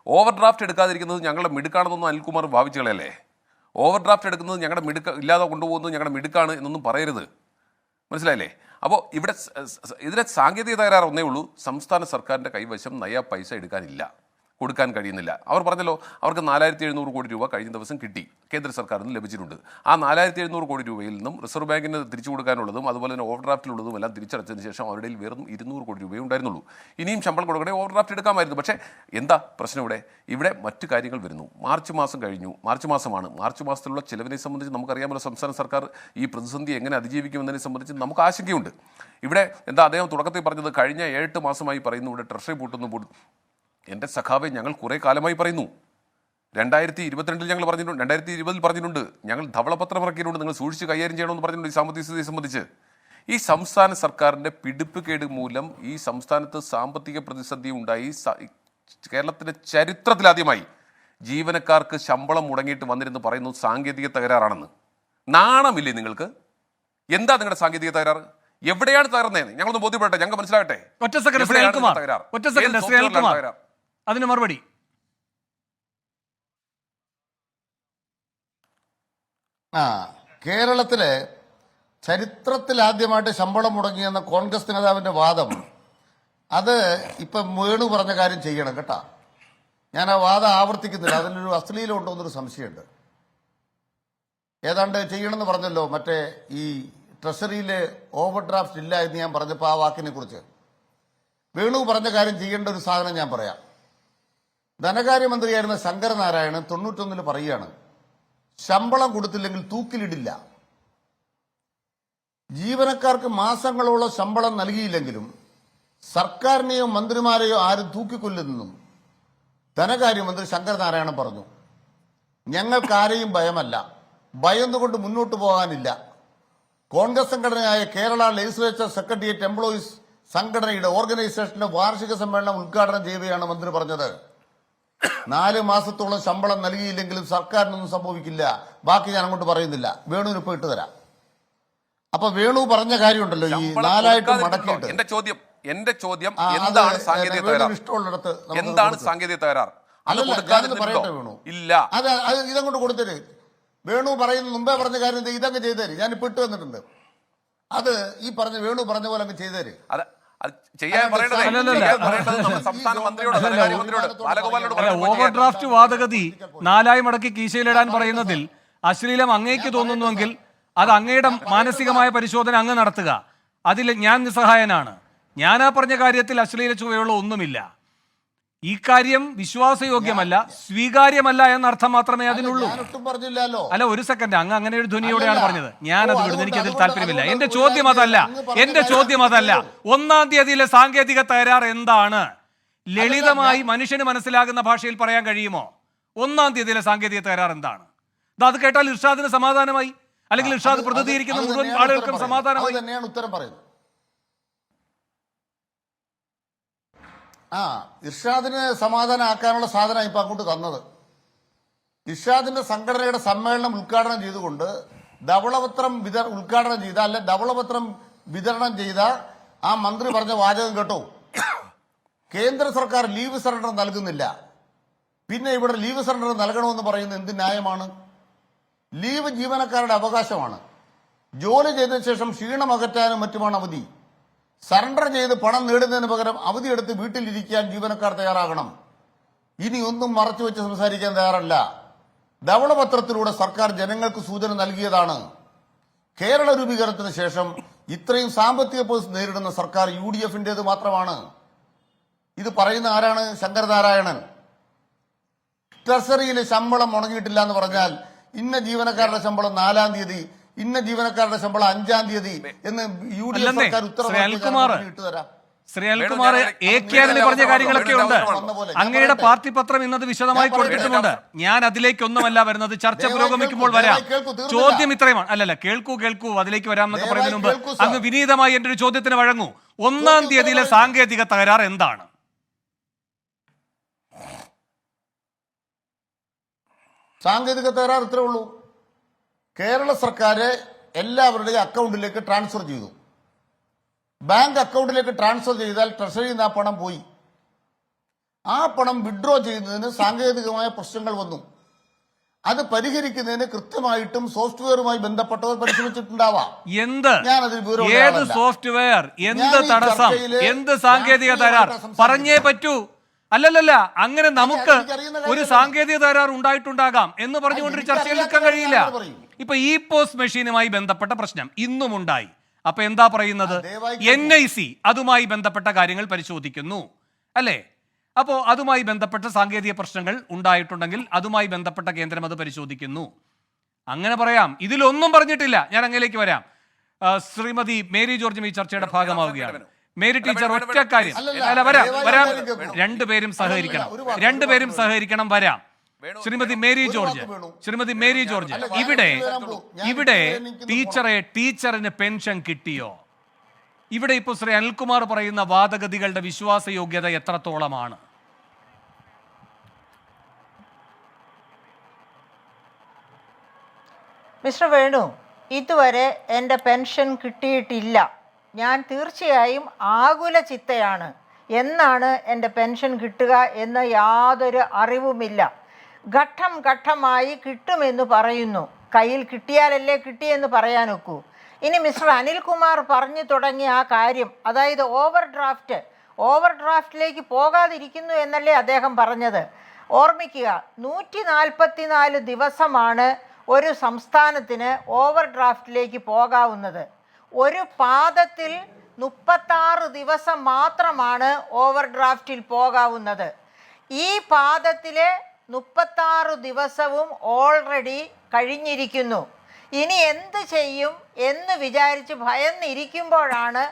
ഓവർ ഡ്രാഫ്റ്റ് എടുക്കാതിരിക്കുന്നത് ഞങ്ങളുടെ മിടുക്കാണെന്നൊന്നും അനിൽകുമാർ ഭാവിച്ചു കളയല്ലേ. ഓവർ ഡ്രാഫ്റ്റ് എടുക്കുന്നത് ഞങ്ങളുടെ ഇല്ലാതെ കൊണ്ടുപോകുന്നത് ഞങ്ങളുടെ മിടുക്കാണ് എന്നൊന്നും പറയരുത്. മനസ്സിലായില്ലേ? അപ്പോൾ ഇതിലെ സാങ്കേതിക തകരാർ ഒന്നേ ഉള്ളൂ. സംസ്ഥാന സർക്കാരിൻ്റെ കൈവശം നയ പൈസ എടുക്കാനില്ല, കൊടുക്കാൻ കഴിയുന്നില്ല. അവർ പറഞ്ഞല്ലോ, അവർക്ക് 4,700 കോടി രൂപ കഴിഞ്ഞ ദിവസം കിട്ടി, കേന്ദ്ര സർക്കാരിൽ നിന്ന് ലഭിച്ചിട്ടുണ്ട്. ആ 4,700 കോടി രൂപയിൽ നിന്നും റിസർവ് ബാങ്കിന് തിരിച്ചു കൊടുക്കാനുള്ളതും അതുപോലെ തന്നെ ഓവർ ഡ്രാഫ്റ്റിലുള്ളതും എല്ലാം തിരിച്ചടച്ചതിന് ശേഷം അവരുടെ വെറും 200 കോടി രൂപയേ ഉണ്ടായിരുന്നുള്ളൂ. ഇനിയും ശമ്പളം കൊടുക്കണേ ഓവർ ഡ്രാഫ്റ്റ് എടുക്കാമായിരുന്നു. പക്ഷേ എന്താ പ്രശ്നം? ഇവിടെ മറ്റു കാര്യങ്ങൾ വരുന്നു. മാർച്ച് മാസം കഴിഞ്ഞു, മാർച്ച് മാസത്തിലുള്ള ചിലവിനെ സംബന്ധിച്ച് നമുക്കറിയാമല്ലോ, സംസ്ഥാന സർക്കാർ ഈ പ്രതിസന്ധി എങ്ങനെ അതിജീവിക്കുമെന്നതിനെ സംബന്ധിച്ച് നമുക്ക് ആശങ്കയുണ്ട്. ഇവിടെ എന്താ അദ്ദേഹം തുടക്കത്തിൽ പറഞ്ഞത്, കഴിഞ്ഞ 8 മാസമായി പറയുന്നു ഇവിടെ ട്രഷറി പൂട്ടുന്നു. എൻ്റെ സഖാവെ, ഞങ്ങൾ കുറേ കാലമായി പറയുന്നു. 2022 ഞങ്ങൾ പറഞ്ഞിട്ടുണ്ട്, 2020 പറഞ്ഞിട്ടുണ്ട്, ഞങ്ങൾ ധവളപത്രം ഇറക്കിയിട്ടുണ്ട്, നിങ്ങൾ സൂക്ഷിച്ച് കൈകാര്യം ചെയ്യണമെന്ന് പറഞ്ഞിട്ടുണ്ട്. ഈ സാമ്പത്തിക സ്ഥിതിയെ സംബന്ധിച്ച് ഈ സംസ്ഥാന സർക്കാരിൻ്റെ പിടിപ്പുകേട് മൂലം ഈ സംസ്ഥാനത്ത് സാമ്പത്തിക പ്രതിസന്ധി ഉണ്ടായി. കേരളത്തിൻ്റെ ചരിത്രത്തിലാദ്യമായി ജീവനക്കാർക്ക് ശമ്പളം മുടങ്ങിയിട്ട് വന്നിരുന്ന് പറയുന്നു സാങ്കേതിക തകരാറാണെന്ന്. നാണമില്ലേ നിങ്ങൾക്ക്? എന്താ നിങ്ങളുടെ സാങ്കേതിക തകരാറ്? എവിടെയാണ് തകർന്നതെന്ന് ഞങ്ങളൊന്ന് ബോധ്യപ്പെടട്ടെ, ഞങ്ങൾക്ക് മനസ്സിലാകട്ടെ. അതിന് മറുപടി. കേരളത്തിലെ ചരിത്രത്തിൽ ആദ്യമായിട്ട് ശമ്പളം മുടങ്ങിയെന്ന കോൺഗ്രസ് നേതാവിന്റെ വാദം, അത് ഇപ്പം വേണു പറഞ്ഞ കാര്യം ചെയ്യണം കേട്ടാ. ഞാൻ ആ വാദം ആവർത്തിക്കുന്നില്ല, അതിനൊരു അശ്ലീലം ഉണ്ടോ എന്നൊരു സംശയമുണ്ട്. ഏതാണ്ട് ചെയ്യണമെന്ന് പറഞ്ഞല്ലോ, മറ്റേ ഈ ട്രഷറിയിൽ ഓവർ ഡ്രാഫ്റ്റ് ഇല്ല എന്ന് ഞാൻ പറഞ്ഞപ്പോൾ ആ വാക്കിനെ കുറിച്ച് വേണു പറഞ്ഞ കാര്യം ചെയ്യേണ്ട ഒരു സാധനം ഞാൻ പറയാം. ധനകാര്യമന്ത്രിയായിരുന്ന ശങ്കരനാരായണൻ 91 പറയുകയാണ്, ശമ്പളം കൊടുത്തില്ലെങ്കിൽ തൂക്കിലിടില്ല. ജീവനക്കാർക്ക് മാസങ്ങളോളം ശമ്പളം നൽകിയില്ലെങ്കിലും സർക്കാരിനെയോ മന്ത്രിമാരെയോ ആരും തൂക്കിക്കൊല്ലുന്നെന്നും ധനകാര്യമന്ത്രി ശങ്കരനാരായണൻ പറഞ്ഞു. ഞങ്ങൾക്കാരെയും ഭയമല്ല, ഭയന്നുകൊണ്ട് മുന്നോട്ട് പോകാനില്ല. കോൺഗ്രസ് സംഘടനയായ കേരള ലെജിസ്ലേച്ചർ സെക്രട്ടേറിയറ്റ് എംപ്ലോയീസ് സംഘടനയുടെ ഓർഗനൈസേഷന്റെ വാർഷിക സമ്മേളനം ഉദ്ഘാടനം ചെയ്തുകയാണ് മന്ത്രി പറഞ്ഞത്. 4 മാസത്തോളം ശമ്പളം നൽകിയില്ലെങ്കിലും സർക്കാരിനൊന്നും സംഭവിക്കില്ല. ബാക്കി ഞാൻ അങ്ങോട്ട് പറയുന്നില്ല, വേണുവിന് ഇപ്പോൾ ഇട്ട് തരാം. അപ്പൊ വേണു പറഞ്ഞ കാര്യമുണ്ടല്ലോ, ഈ 4 മടക്കിയിട്ട്. എന്റെ ചോദ്യം എന്താണ് സാങ്കേതിക തകരാർ? ഇഷ്ടമുള്ളിടത്ത് എന്താണ് സാങ്കേതിക തകരാർ? പറയട്ടെ വേണു. ഇല്ല, അത് ഇതങ്ങോട്ട് കൊടുത്തര്. വേണു പറയുന്ന മുമ്പേ പറഞ്ഞ കാര്യം ഇതങ്ങ് ചെയ്തേര്. ഞാൻ ഇപ്പൊ ഇട്ട് വന്നിട്ടുണ്ട്. അത് ഈ പറഞ്ഞ വേണു പറഞ്ഞ പോലെ അങ്ങ് ചെയ്തേര്. ഓവർ ഡ്രാഫ്റ്റ് വാദഗതി 4 മടക്കി കീശയിലിടാൻ പറയുന്നതിൽ അശ്ലീലം അങ്ങേക്ക് തോന്നുന്നുവെങ്കിൽ അത് അങ്ങയുടെ മാനസികമായ പരിശോധന അങ്ങ് നടത്തുക. അതിൽ ഞാൻ നിസ്സഹായനാണ്. ഞാൻ ആ പറഞ്ഞ കാര്യത്തിൽ അശ്ലീല ചുവയുള്ള ഒന്നുമില്ല. ഈ കാര്യം വിശ്വാസയോഗ്യമല്ല, സ്വീകാര്യമല്ല എന്നർത്ഥം മാത്രമേ അതിനുള്ളൂ. അല്ല, ഒരു സെക്കൻഡ്, അങ്ങ് അങ്ങനെ ഒരു ധ്വനിയോടെയാണ് പറഞ്ഞത്. ഞാനത് വിടുന്നു, എനിക്കതിൽ താല്പര്യമില്ല. എന്റെ ചോദ്യം അതല്ല. 1-ാം തീയതിയിലെ സാങ്കേതിക തകരാർ എന്താണ്? ലളിതമായി മനുഷ്യന് മനസ്സിലാകുന്ന ഭാഷയിൽ പറയാൻ കഴിയുമോ? 1-ാം തീയതിയിലെ സാങ്കേതിക തകരാർ എന്താണ്? അത് കേട്ടാൽ ഇർഷാദിന് സമാധാനമായി, അല്ലെങ്കിൽ ഇർഷാദ് പ്രതിനിധീകരിക്കുന്ന മുഴുവൻ ആളുകൾക്കും സമാധാനമായി. തന്നെയാണ് ഉത്തരം പറയുന്നത്. ഇർഷാദിന് സമാധാനമാക്കാനുള്ള സാധനം ഇപ്പൊ അങ്ങോട്ട് തന്നത്. ഇർഷാദിന്റെ സംഘടനയുടെ സമ്മേളനം ഉദ്ഘാടനം ചെയ്തുകൊണ്ട് ധവളപത്രം ഉദ്ഘാടനം ചെയ്ത അല്ലെ ധവളപത്രം വിതരണം ചെയ്ത ആ മന്ത്രി പറഞ്ഞ വാചകം കേട്ടോ. കേന്ദ്ര സർക്കാർ ലീവ് സറണ്ടർ നൽകുന്നില്ല, പിന്നെ ഇവിടെ ലീവ് സറണ്ടർ നൽകണമെന്ന് പറയുന്നത് എന്ത് ന്യായമാണ്? ലീവ് ജീവനക്കാരുടെ അവകാശമാണ്. ജോലി ചെയ്തതിനു ശേഷം ക്ഷീണം അകറ്റാനും മറ്റുമാണ് അവധി. സറണ്ടർ ചെയ്ത് പണം നേടുന്നതിന് പകരം അവധിയെടുത്ത് വീട്ടിലിരിക്കാൻ ജീവനക്കാർ തയ്യാറാകണം. ഇനി ഒന്നും മറച്ചു വെച്ച് സംസാരിക്കാൻ തയ്യാറല്ല. ധവളപത്രത്തിലൂടെ സർക്കാർ ജനങ്ങൾക്ക് സൂചന നൽകിയതാണ്. കേരള രൂപീകരണത്തിന് ശേഷം ഇത്രയും സാമ്പത്തിക പ്രതിസന്ധി നേരിടുന്ന സർക്കാർ UDF-ന്റേത് മാത്രമാണ്. ഇത് പറയുന്ന ആരാണ്? ശങ്കരനാരായണൻ. ട്രഷറിയിൽ ശമ്പളം മുടങ്ങിയിട്ടില്ല എന്ന് പറഞ്ഞാൽ ഇന്ന ജീവനക്കാരുടെ ശമ്പളം 4-ാം തീയതി, ഇന്ന ജീവനക്കാരുടെ ശമ്പളം 5-ാം തീയതി എന്ന് UDF സർക്കാർ ഉത്തരവാദിത്തം. ശ്രീ അനിൽകുമാർ പറഞ്ഞ കാര്യങ്ങളൊക്കെ ഉണ്ട്. അങ്ങയുടെ പാർട്ടി പത്രം ഇന്നത് വിശദമായി കൊടുത്തിട്ടുമുണ്ട്. ഞാൻ അതിലേക്കൊന്നുമല്ല വരുന്നത്. ചർച്ച പുരോഗമിക്കുമ്പോൾ വരാം. ചോദ്യം ഇത്രയുമാണ്. അല്ലല്ല, കേൾക്കൂ, അതിലേക്ക് വരാം എന്നൊക്കെ പറയുന്നതിന് മുമ്പ് അങ്ങ് വിനീതമായി എന്റെ ഒരു ചോദ്യത്തിന് വഴങ്ങൂ. 1-ാം തീയതിയിലെ സാങ്കേതിക തകരാർ എന്താണ്? സാങ്കേതിക തകരാർ ഇത്രേ ഉള്ളൂ. കേരള സർക്കാർ എല്ലാവരുടെയും അക്കൗണ്ടിലേക്ക് ട്രാൻസ്ഫർ ചെയ്തു. ബാങ്ക് അക്കൗണ്ടിലേക്ക് ട്രാൻസ്ഫർ ചെയ്താൽ ട്രഷറിയിൽ നിന്ന് ആ പണം പോയി. ആ പണം വിഡ്രോ ചെയ്യുന്നതിന് സാങ്കേതികമായ പ്രശ്നങ്ങൾ വന്നു. അത് പരിഹരിക്കുന്നതിന് കൃത്യമായിട്ടും സോഫ്റ്റ്വെയറുമായി ബന്ധപ്പെട്ടവർ പരിശ്രമിച്ചിട്ടുണ്ടാവാം. ഏത് സോഫ്റ്റ്വെയർ, എന്ത് തടസ്സം, എന്ത് സാങ്കേതിക തകരാർ പറഞ്ഞേ പറ്റൂ. അല്ലല്ല, അങ്ങനെ നമുക്ക് ഒരു സാങ്കേതിക തകരാർ ഉണ്ടായിട്ടുണ്ടാകാം എന്ന് പറഞ്ഞുകൊണ്ടൊരു ചർച്ചയിൽ നിൽക്കാൻ കഴിയില്ല. ഇപ്പൊ POS മെഷീനുമായി ബന്ധപ്പെട്ട പ്രശ്നം ഇന്നും ഉണ്ടായി. അപ്പൊ എന്താ പറയുന്നത്? NIC അതുമായി ബന്ധപ്പെട്ട കാര്യങ്ങൾ പരിശോധിക്കുന്നു, അല്ലേ? അപ്പോ അതുമായി ബന്ധപ്പെട്ട സാങ്കേതിക പ്രശ്നങ്ങൾ ഉണ്ടായിട്ടുണ്ടെങ്കിൽ അതുമായി ബന്ധപ്പെട്ട കേന്ദ്രം അത് പരിശോധിക്കുന്നു. അങ്ങനെ പറയാം. ഇതിലൊന്നും പറഞ്ഞിട്ടില്ല. ഞാൻ അങ്ങയിലേക്ക് വരാം. ശ്രീമതി മേരി ജോർജും ഈ ചർച്ചയുടെ ഭാഗമാവുകയാണ്. മേരി ടീച്ചർ, ഒറ്റ കാര്യം. അല്ല, വരാം. രണ്ടുപേരും സഹകരിക്കണം. വരാം. ശ്രീമതി മേരി ജോർജ്, ഇവിടെ ടീച്ചറിന് പെൻഷൻ കിട്ടിയോ? ഇവിടെ ഇപ്പോൾ ശ്രീ അനിൽകുമാർ പറയുന്ന വാദഗതികളുടെ വിശ്വാസയോഗ്യത എത്രത്തോളമാണ്? മിസ്റ്റർ വേണു, ഇതുവരെ എൻ്റെ പെൻഷൻ കിട്ടിയിട്ടില്ല. ഞാൻ തീർച്ചയായും ആകുല ചിത്തയാണ്. എന്നാണ് എൻ്റെ പെൻഷൻ കിട്ടുക എന്ന് യാതൊരു അറിവുമില്ല. ഘട്ടം ഘട്ടമായി കിട്ടുമെന്ന് പറയുന്നു. കയ്യിൽ കിട്ടിയാലല്ലേ കിട്ടിയെന്ന് പറയാനൊക്കൂ. ഇനി മിസ്റ്റർ അനിൽകുമാർ പറഞ്ഞു തുടങ്ങിയ ആ കാര്യം, അതായത് ഓവർ ഡ്രാഫ്റ്റിലേക്ക് പോകാതിരിക്കുന്നു എന്നല്ലേ അദ്ദേഹം പറഞ്ഞത്? ഓർമ്മിക്കുക, 144 ദിവസമാണ് ഒരു സംസ്ഥാനത്തിന് ഓവർ ഡ്രാഫ്റ്റിലേക്ക് പോകാവുന്നത്. ഒരു പാദത്തിൽ 36 ദിവസം മാത്രമാണ് ഓവർ ഡ്രാഫ്റ്റിൽ പോകാവുന്നത്. ഈ പാദത്തിലെ 36 ദിവസവും ഓൾറെഡി കഴിഞ്ഞിരിക്കുന്നു. ഇനി എന്ത് ചെയ്യും എന്ന് വിചാരിച്ച് ഭയന്നിരിക്കുമ്പോഴാണ്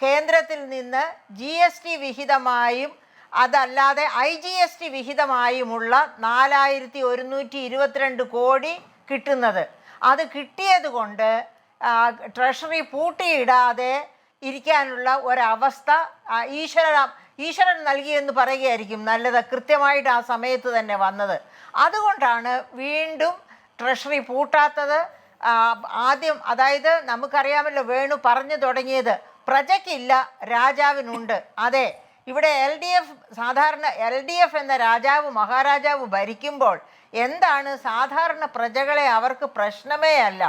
കേന്ദ്രത്തിൽ നിന്ന് GST വിഹിതമായും അതല്ലാതെ IGST വിഹിതമായുമുള്ള 4122 കോടി കിട്ടുന്നത്. അത് കിട്ടിയത് കൊണ്ട് ട്രഷറി പൂട്ടിയിടാതെ ഇരിക്കാനുള്ള ഒരവസ്ഥ ഈശ്വരൻ നൽകിയെന്ന് പറയുകയായിരിക്കും നല്ലത്. കൃത്യമായിട്ട് ആ സമയത്ത് തന്നെ വന്നത്. അതുകൊണ്ടാണ് വീണ്ടും ട്രഷറി പൂട്ടാത്തത്. ആദ്യം അതായത് നമുക്കറിയാമല്ലോ, വേണു പറഞ്ഞു തുടങ്ങിയത് പ്രജയ്ക്കില്ല രാജാവിനുണ്ട്. അതെ, ഇവിടെ സാധാരണ LDF എന്ന മഹാരാജാവ് ഭരിക്കുമ്പോൾ എന്താണ് സാധാരണ പ്രജകളെ അവർക്ക് പ്രശ്നമേ അല്ല.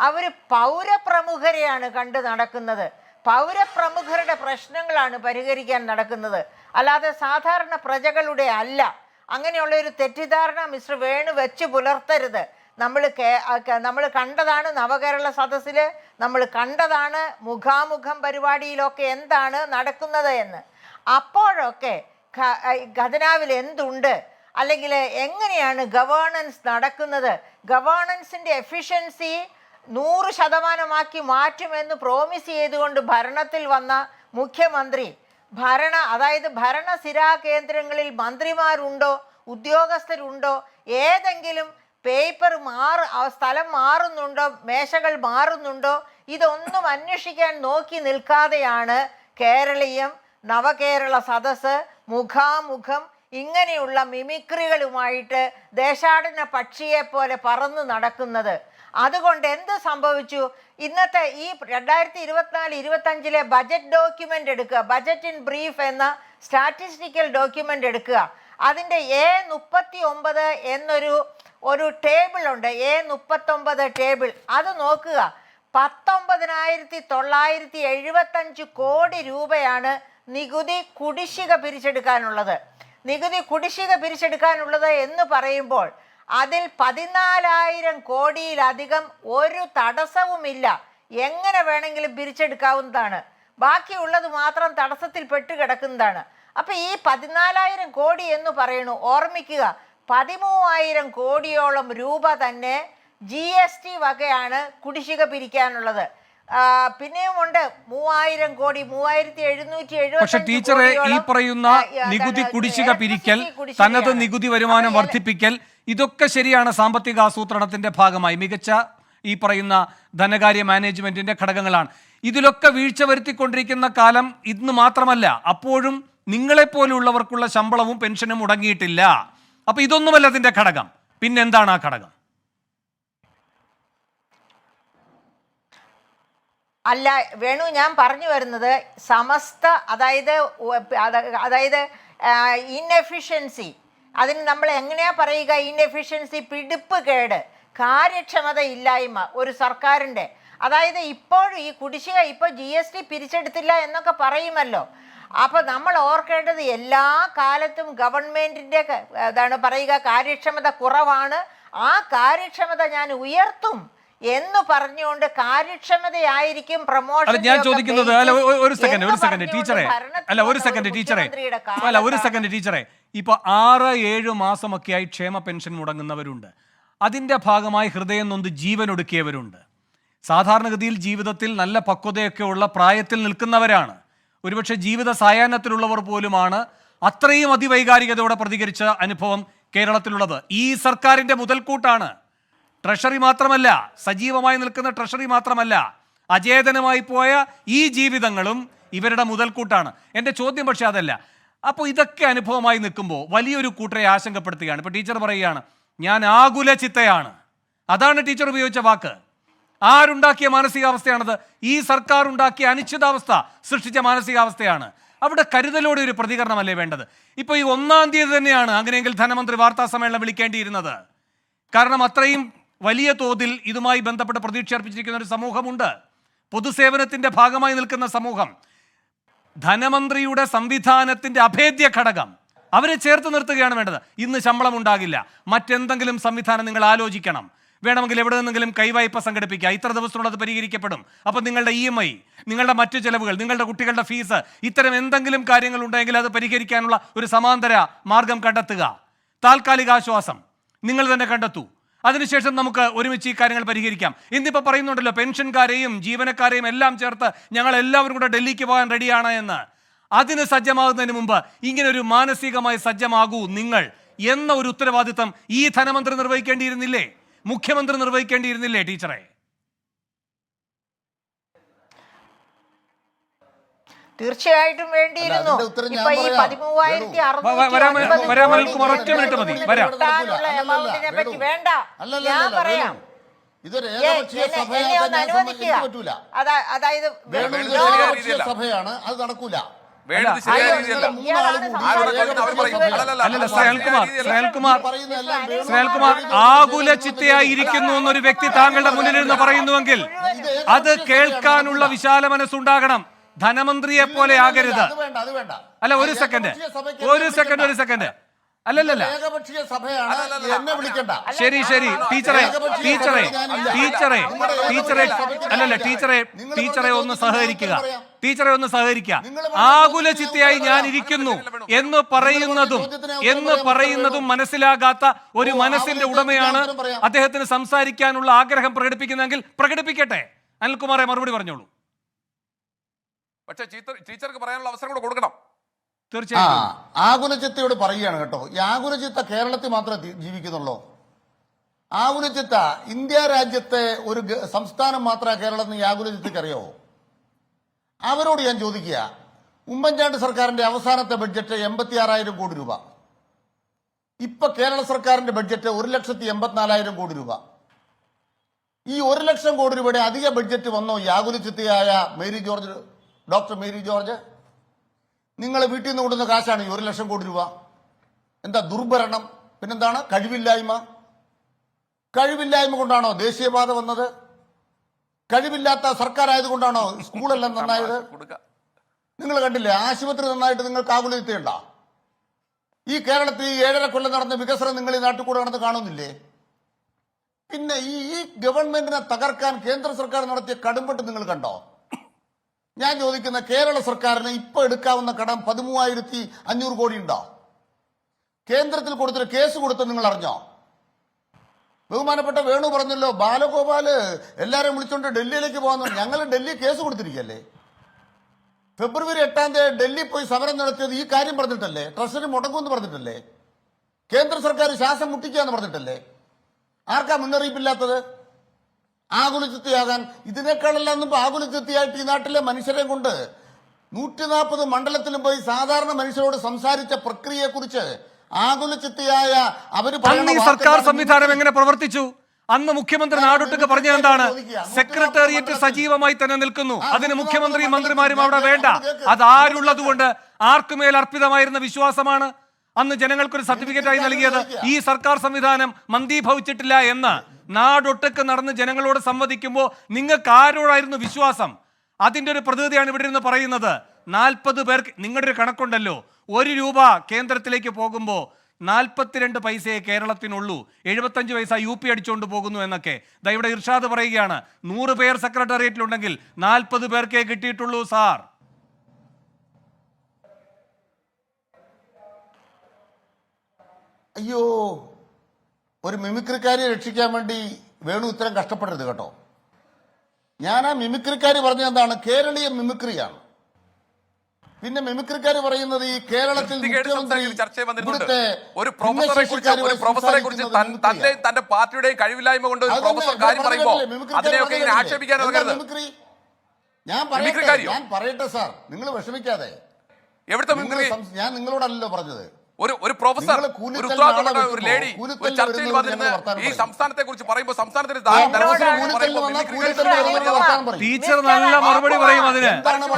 അവർ പൗരപ്രമുഖരെയാണ് കണ്ടു നടക്കുന്നത്. പൗരപ്രമുഖരുടെ പ്രശ്നങ്ങളാണ് പരിഹരിക്കാൻ നടക്കുന്നത്, അല്ലാതെ സാധാരണ പ്രജകളുടെ അല്ല. അങ്ങനെയുള്ള ഒരു തെറ്റിദ്ധാരണ മിസ്റ്റർ വേണു വെച്ച് പുലർത്തരുത്. നമ്മൾ കണ്ടതാണ് നവകേരള സദസ്സിൽ, നമ്മൾ കണ്ടതാണ് മുഖാമുഖം പരിപാടിയിലൊക്കെ എന്താണ് നടക്കുന്നത് എന്ന്. അപ്പോഴൊക്കെ ഖജനാവിൽ എന്തുണ്ട്, അല്ലെങ്കിൽ എങ്ങനെയാണ് ഗവേണൻസ് നടക്കുന്നത്, ഗവേണൻസിൻ്റെ എഫിഷ്യൻസി 100% മാറ്റുമെന്ന് പ്രോമിസ് ചെയ്തുകൊണ്ട് ഭരണത്തിൽ വന്ന മുഖ്യമന്ത്രി അതായത് ഭരണസിരാ കേന്ദ്രങ്ങളിൽ മന്ത്രിമാരുണ്ടോ, ഉദ്യോഗസ്ഥരുണ്ടോ, ഏതെങ്കിലും സ്ഥലം മാറുന്നുണ്ടോ, മേശകൾ മാറുന്നുണ്ടോ, ഇതൊന്നും അന്വേഷിക്കാൻ നോക്കി നിൽക്കാതെയാണ് കേരളീയം നവകേരള സദസ്സ് മുഖാമുഖം ഇങ്ങനെയുള്ള മിമിക്രികളുമായിട്ട് ദേശാടന പക്ഷിയെ പോലെ പറന്നു നടക്കുന്നത്. അതുകൊണ്ട് എന്ത് സംഭവിച്ചു? ഇന്നത്തെ ഈ 2024-25 ബജറ്റ് ഡോക്യുമെൻ്റ് എടുക്കുക, ബജറ്റ് ഇൻ ബ്രീഫ് എന്ന സ്റ്റാറ്റിസ്റ്റിക്കൽ ഡോക്യുമെൻ്റ് എടുക്കുക. അതിൻ്റെ A39 എന്നൊരു ടേബിൾ ഉണ്ട്, A39 ടേബിൾ. അത് നോക്കുക. 19,975 കോടി രൂപയാണ് നികുതി കുടിശ്ശിക പിരിച്ചെടുക്കാനുള്ളത്. എന്ന് പറയുമ്പോൾ അതിൽ 14,000 കോടിയിലധികം ഒരു തടസ്സവുമില്ല, എങ്ങനെ വേണമെങ്കിലും പിരിച്ചെടുക്കാവുന്നതാണ്. ബാക്കിയുള്ളത് മാത്രം തടസ്സത്തിൽ പെട്ടുകിടക്കുന്നതാണ്. അപ്പം ഈ 14,000 കോടി എന്ന് പറയുന്നു, ഓർമ്മിക്കുക, 13,000 കോടിയോളം രൂപ തന്നെ GST വകയാണ് കുടിശ്ശിക പിരിക്കാനുള്ളത്. പിന്നെയുമുണ്ട് 3,000 കോടി, 3,770. പക്ഷെ ടീച്ചറെ, ഈ പറയുന്ന നികുതി കുടിശ്ശിക പിരിക്കൽ, തനത് നികുതി വരുമാനം വർദ്ധിപ്പിക്കൽ, ഇതൊക്കെ ശരിയാണ്, സാമ്പത്തിക ആസൂത്രണത്തിന്റെ ഭാഗമായി മികച്ച ഈ പറയുന്ന ധനകാര്യ മാനേജ്മെന്റിന്റെ ഘടകങ്ങളാണ്. ഇതിലൊക്കെ വീഴ്ച വരുത്തിക്കൊണ്ടിരിക്കുന്ന കാലം ഇന്ന് മാത്രമല്ല, അപ്പോഴും നിങ്ങളെപ്പോലുള്ളവർക്കുള്ള ശമ്പളവും പെൻഷനും മുടങ്ങിയിട്ടില്ല. അപ്പൊ ഇതൊന്നുമല്ല അതിന്റെ ഘടകം. പിന്നെന്താണ് ആ ഘടകം? അല്ല വേണു, ഞാൻ പറഞ്ഞു വരുന്നത് സമസ്ത അതായത് ഇൻഎഫിഷ്യൻസി, അതിന് നമ്മൾ എങ്ങനെയാ പറയുക? ഇൻഎഫിഷ്യൻസി, പിടിപ്പ് കേട്, കാര്യക്ഷമത ഇല്ലായ്മ ഒരു സർക്കാരിൻ്റെ. അതായത് ഇപ്പോഴും ഈ കുടിശ്ശിക ഇപ്പോൾ GST പിരിച്ചെടുത്തില്ല എന്നൊക്കെ പറയുമല്ലോ. അപ്പോൾ നമ്മൾ ഓർക്കേണ്ടത് എല്ലാ കാലത്തും ഗവൺമെൻറ്റിൻ്റെ കാര്യക്ഷമത കുറവാണ്, ആ കാര്യക്ഷമത ഞാൻ ഉയർത്തും എന്ന് പറഞ്ഞുകൊണ്ട് കാര്യക്ഷമതയായിരിക്കും പ്രൊമോഷൻ. ഞാൻ ചോദിക്കുന്നത് ഒരു സെക്കൻഡ് ടീച്ചറെ, ഇപ്പൊ 6-7 മാസമൊക്കെയായി ക്ഷേമ പെൻഷൻ മുടങ്ങുന്നവരുണ്ട്. അതിന്റെ ഭാഗമായി ഹൃദയം നൊന്ത് ജീവൻ ഒടുക്കിയവരുണ്ട്. സാധാരണഗതിയിൽ ജീവിതത്തിൽ നല്ല പക്വതയൊക്കെ ഉള്ള പ്രായത്തിൽ നിൽക്കുന്നവരാണ്. ഒരുപക്ഷെ ജീവിത സായാഹ്നത്തിലുള്ളവർ പോലുമാണ് അത്രയും അതിവൈകാരികതയോടെ പ്രതികരിച്ച അനുഭവം കേരളത്തിലുള്ളത്. ഈ സർക്കാരിന്റെ മുതൽക്കൂട്ടാണ്. ട്രഷറി മാത്രമല്ല, സജീവമായി നിൽക്കുന്ന ട്രഷറി മാത്രമല്ല, അചേതനമായി പോയ ഈ ജീവിതങ്ങളും ഇവരുടെ മുതൽക്കൂട്ടാണ്. എൻ്റെ ചോദ്യം പക്ഷേ അതല്ല. അപ്പോൾ ഇതൊക്കെ അനുഭവമായി നിൽക്കുമ്പോൾ വലിയൊരു കൂട്ടരെ ആശങ്കപ്പെടുത്തുകയാണ്. ഇപ്പോൾ ടീച്ചർ പറയുകയാണ്, ഞാൻ ആകുല ചിത്തയാണ്. അതാണ് ടീച്ചർ ഉപയോഗിച്ച വാക്ക്. ആരുണ്ടാക്കിയ മാനസികാവസ്ഥയാണത്? ഈ സർക്കാർ ഉണ്ടാക്കിയ അനിശ്ചിതാവസ്ഥ സൃഷ്ടിച്ച മാനസികാവസ്ഥയാണ്. അവിടെ കരുതലോടെ ഒരു പ്രതികരണമല്ലേ വേണ്ടത്? ഇപ്പോൾ ഈ 1-ാം തീയതി തന്നെയാണ് അങ്ങനെയെങ്കിൽ ധനമന്ത്രി വാർത്താ സമ്മേളനം വിളിക്കേണ്ടിയിരുന്നത്. കാരണം അത്രയും വലിയ തോതിൽ ഇതുമായി ബന്ധപ്പെട്ട് പ്രതീക്ഷ അർപ്പിച്ചിരിക്കുന്ന ഒരു സമൂഹമുണ്ട്, പൊതുസേവനത്തിന്റെ ഭാഗമായി നിൽക്കുന്ന സമൂഹം. ധനമന്ത്രിയുടെ സംവിധാനത്തിന്റെ അഭേദ്യ ഘടകം അവരെ ചേർത്ത് നിർത്തുകയാണ് വേണ്ടത്. ഇന്ന് ശമ്പളം ഉണ്ടാകില്ല, മറ്റെന്തെങ്കിലും സംവിധാനം നിങ്ങൾ ആലോചിക്കണം. വേണമെങ്കിൽ എവിടെ നിന്നെങ്കിലും കൈവായ്പ സംഘടിപ്പിക്കുക, ഇത്ര ദിവസത്തിനുള്ളത് പരിഹരിക്കപ്പെടും. അപ്പം നിങ്ങളുടെ EMI, നിങ്ങളുടെ മറ്റു ചെലവുകൾ, നിങ്ങളുടെ കുട്ടികളുടെ ഫീസ്, ഇത്തരം എന്തെങ്കിലും കാര്യങ്ങൾ ഉണ്ടെങ്കിൽ അത് പരിഹരിക്കാനുള്ള ഒരു സമാന്തര മാർഗം കണ്ടെത്തുക. താൽക്കാലിക ആശ്വാസം നിങ്ങൾ തന്നെ കണ്ടെത്തൂ. അതിനുശേഷം നമുക്ക് ഒരുമിച്ച് ഈ കാര്യങ്ങൾ പരിഹരിക്കാം. ഇന്നിപ്പോൾ പറയുന്നുണ്ടല്ലോ പെൻഷൻകാരെയും ജീവനക്കാരെയും എല്ലാം ചേർത്ത് ഞങ്ങൾ എല്ലാവരും കൂടെ ഡൽഹിക്ക് പോകാൻ റെഡിയാണ് എന്ന്. അതിന് സജ്ജമാകുന്നതിന് മുമ്പ് ഇങ്ങനെ ഒരു മാനസികമായി സജ്ജമാകൂ നിങ്ങൾ എന്ന ഒരു ഉത്തരവാദിത്തം ഈ ധനമന്ത്രി നിർവഹിക്കേണ്ടിയിരുന്നില്ലേ? മുഖ്യമന്ത്രി നിർവഹിക്കേണ്ടിയിരുന്നില്ലേ ടീച്ചറെ? തീർച്ചയായിട്ടും വേണ്ടിയിരുന്നു. അതിന്റെ ഉത്തരം ഞാൻ ഇപ്പൊ ഈ പറയാം. 13,690 കിട്ടാനുള്ള എമൗണ്ടിനെ പറ്റി വേണ്ട, ഞാൻ പറയാം. ഇതൊരു എന്നെ ഒന്ന് അനുവദിക്കുക. അതായത് സഭയാണ്, അത് നടക്കൂല. വേണ്ടത് ശരിയായ രീതിയല്ല. അല്ലല്ല ശ്രേൽകുമാർ ആകുല ചിത്തയായിരിക്കുന്നു എന്നൊരു വ്യക്തി താങ്കളുടെ മുന്നിലിരുന്ന് പറയുന്നുവെങ്കിൽ അത് കേൾക്കാനുള്ള വിശാല മനസ്സുണ്ടാകണം. ധനമന്ത്രിയെ പോലെ ആകരുത്. അല്ല, ഒരു സെക്കൻഡ് അല്ലല്ല ശരി ടീച്ചറെ ഒന്ന് സഹകരിക്കുക. ആകുല ചിത്തയായി ഞാൻ ഇരിക്കുന്നു എന്ന് പറയുന്നതും മനസ്സിലാകാത്ത ഒരു മനസ്സിന്റെ ഉടമയാണ് അദ്ദേഹത്തിന് സംസാരിക്കാനുള്ള ആഗ്രഹം പ്രകടിപ്പിക്കുന്നതെങ്കിൽ പ്രകടിപ്പിക്കട്ടെ. അനിൽകുമാറെ മറുപടി പറഞ്ഞോളൂ. പക്ഷേ ടീച്ചർക്ക് പറയാനുള്ള അവസരം കൂടെ കൊടുക്കണം. തീർച്ചയായും ആകുലചിത്തയോട് പറയുകയാണ് കേട്ടോ. ഈ ആകുലചിത്ത കേരളത്തിൽ മാത്രമേ ജീവിക്കുന്നുള്ളൂ. ആകുലചിത്ത ഇന്ത്യ രാജ്യത്തെ ഒരു സംസ്ഥാനം മാത്രമേ കേരളത്തിൽ ഈ ആകുലചിത്തയ്ക്ക് അറിയാവോ? അവരോട് ഞാൻ ചോദിക്കുക, ഉമ്മൻചാണ്ടി സർക്കാരിന്റെ അവസാനത്തെ ബഡ്ജറ്റ് 86,000 കോടി രൂപ. ഇപ്പൊ കേരള സർക്കാരിന്റെ ബഡ്ജറ്റ് 1,84,000 കോടി രൂപ. ഈ 1,00,000 കോടി രൂപയുടെ അധിക ബഡ്ജറ്റ് വന്നോ ഈ ആകുലചിത്തയായ ഡോക്ടർ മേരി ജോർജ്? നിങ്ങൾ വീട്ടിൽ നിന്ന് കൊടുക്കുന്ന കാശാണ് ഈ 1,00,000 കോടി രൂപ. എന്താ ദുർഭരണം? പിന്നെന്താണ്? കഴിവില്ലായ്മ കൊണ്ടാണോ ദേശീയപാത വന്നത്? കഴിവില്ലാത്ത സർക്കാർ ആയതുകൊണ്ടാണോ സ്കൂളെല്ലാം നന്നായത്? നിങ്ങൾ കണ്ടില്ലേ, ആശുപത്രി നന്നായിട്ട് നിങ്ങൾക്ക് ആകുലചിത്തയുണ്ടോ? ഈ കേരളത്തിൽ 7.5 കൊല്ലം നടന്ന വികസനം നിങ്ങൾ ഈ നാട്ടിൽ കൂടെ നടന്ന് കാണുന്നില്ലേ? പിന്നെ ഈ ഗവൺമെന്റിനെ തകർക്കാൻ കേന്ദ്ര സർക്കാർ നടത്തിയ കടുംപെട്ട് നിങ്ങൾ കണ്ടോ? ഞാൻ ചോദിക്കുന്ന, കേരള സർക്കാരിന് ഇപ്പൊ എടുക്കാവുന്ന കടം 13,500 കോടി ഉണ്ടോ? കേന്ദ്രത്തിൽ കൊടുത്തൊരു കേസ് കൊടുത്ത് നിങ്ങൾ അറിഞ്ഞോ? ബഹുമാനപ്പെട്ട വേണു പറഞ്ഞല്ലോ, ബാലഗോപാല് എല്ലാരെയും വിളിച്ചോണ്ട് ഡൽഹിയിലേക്ക് പോകുന്നു. ഞങ്ങൾ ഡൽഹി കേസ് കൊടുത്തിരിക്കല്ലേ? ഫെബ്രുവരി 8-ാം തീയതി ഡൽഹി പോയി സമരം നടത്തിയത് ഈ കാര്യം പറഞ്ഞിട്ടല്ലേ? ട്രഷറി മുടങ്ങുമെന്ന് പറഞ്ഞിട്ടല്ലേ? കേന്ദ്ര സർക്കാർ ശ്വാസം മുട്ടിക്കാന്ന് പറഞ്ഞിട്ടല്ലേ? ആർക്കാ മുന്നറിയിപ്പില്ലാത്തത്? ആകുലചിത്തയാകാൻ ഇതിനേക്കാളെല്ലാം മുമ്പ് ആകുലചിത്തയായിട്ട് ഈ നാട്ടിലെ മനുഷ്യരെ കൊണ്ട് 140 മണ്ഡലത്തിലും പോയി സാധാരണ മനുഷ്യരോട് സംസാരിച്ച പ്രക്രിയയെക്കുറിച്ച് ആകുലചിത്തയായ അവര് സർക്കാർ സംവിധാനം എങ്ങനെ പ്രവർത്തിച്ചു? അന്ന് മുഖ്യമന്ത്രി നാടൊട്ടുക്ക് പറഞ്ഞത് എന്താണ്? സെക്രട്ടേറിയറ്റ് സജീവമായി തന്നെ നിൽക്കുന്നു, അതിന് മുഖ്യമന്ത്രിയും മന്ത്രിമാരും അവിടെ വേണ്ട. അതാരുള്ളത് കൊണ്ട് ആർക്കുമേൽ അർപ്പിതമായിരുന്ന വിശ്വാസമാണ് അന്ന് ജനങ്ങൾക്കൊരു സർട്ടിഫിക്കറ്റായി നൽകിയത്. ഈ സർക്കാർ സംവിധാനം മന്ദീഭവിച്ചിട്ടില്ല എന്ന് നാടൊട്ടൊക്കെ നടന്ന് ജനങ്ങളോട് സംവദിക്കുമ്പോൾ നിങ്ങൾക്ക് ആരോടായിരുന്നു വിശ്വാസം? അതിന്റെ ഒരു പ്രതിനിധിയാണ് ഇവിടെ ഇരുന്ന് പറയുന്നത്. 40 പേർക്ക് നിങ്ങളുടെ ഒരു കണക്കുണ്ടല്ലോ, 1 രൂപ കേന്ദ്രത്തിലേക്ക് പോകുമ്പോൾ 42 പൈസയെ കേരളത്തിനുള്ളൂ, 75 പൈസ UP അടിച്ചുകൊണ്ട് പോകുന്നു എന്നൊക്കെ. ദാ ഇവിടെ ഇർഷാദ് പറയുകയാണ്, 100 പേർ സെക്രട്ടേറിയറ്റിലുണ്ടെങ്കിൽ 40 പേർക്കേ കിട്ടിയിട്ടുള്ളൂ സാർ. അയ്യോ, ഒരു മിമിക്രിക്കാരിയെ രക്ഷിക്കാൻ വേണ്ടി വേണു ഇത്രയും കഷ്ടപ്പെടരുത് കേട്ടോ. ഞാൻ ആ മിമിക്രിക്കാരി പറഞ്ഞത് എന്താണ്? കേരളീയ മിമിക്രിയാണ്. പിന്നെ മിമിക്രിക്കാർ പറയുന്നത് ഈ കേരളത്തിൽ ഒരു പ്രൊഫസറെ കുറിച്ച് തന്റെ പാർട്ടിയുടെയും കഴിവില്ലായ്മ കൊണ്ട് ഒരു പ്രൊഫസർ കാര്യം പറയുമ്പോൾ അതിനെയൊക്കെ ഇങ്ങനെ ആക്ഷേപിക്കാൻ ഞാൻ പറയട്ടെ സാർ, നിങ്ങൾ വിഷമിക്കാതെ. എവിടുത്തെ ഞാൻ നിങ്ങളോടല്ലോ പറഞ്ഞത്. ഒരു പ്രൊഫസർ, ഒരു ഉത്തരവാദിത്തപ്പെട്ട ഒരു ലേഡി ഒരു ചർച്ചയിൽ വന്നിരുന്ന് ഈ സംസ്ഥാനത്തെ കുറിച്ച് പറയുമ്പോൾ സംസ്ഥാനത്തിന് ടീച്ചർ നല്ല മറുപടി പറയും അതിന്.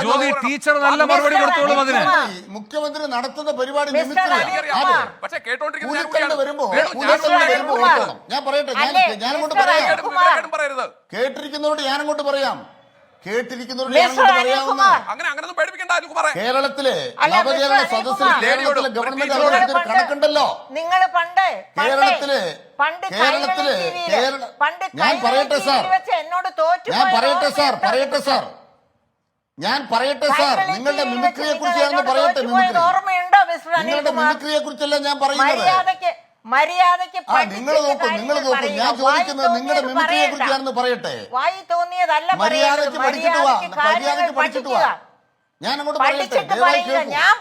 ജ്യോതി ടീച്ചർ നല്ല മറുപടി കൊടുത്തോളും അതിന്. മുഖ്യമന്ത്രി നടത്തുന്ന പരിപാടി പക്ഷേ ഞാൻ പറയട്ടെ, ഞാനങ്ങോട്ട് പറയാം. കേട്ടിരിക്കുന്നവരോട് ഞാനങ്ങോട്ട് പറയാം. കേരളത്തിലെ നവകേരള സദസ്സിൽ കേരളത്തിലെ ഗവൺമെന്റ് കണക്കുണ്ടല്ലോ. നിങ്ങൾ പണ്ട് ഞാൻ പറയട്ടെ സാർ, നിങ്ങളുടെ മിമിക്രിയെ കുറിച്ച് പറയട്ടെ. നിങ്ങളുടെ മിമിക്രിയെ കുറിച്ചല്ല ഞാൻ പറയുന്നത്. മര്യാദയ്ക്ക് നിങ്ങൾ നോക്കൂ, നിങ്ങൾ നോക്കൂ. ഞാൻ ചോദിക്കുന്നത് നിങ്ങളുടെ മിമിക്രിയെ കുറിച്ചാണെന്ന് പറയട്ടെ. വായി തോന്നിയതല്ല മര്യാദയ്ക്ക് പഠിച്ചിട്ട് വാ, മര്യാദയ്ക്ക് പഠിച്ചിട്ട് വാ. ഞാൻ അങ്ങോട്ട് പറയട്ടെ, ദയവായി കേൾക്കൂ. ഞാൻ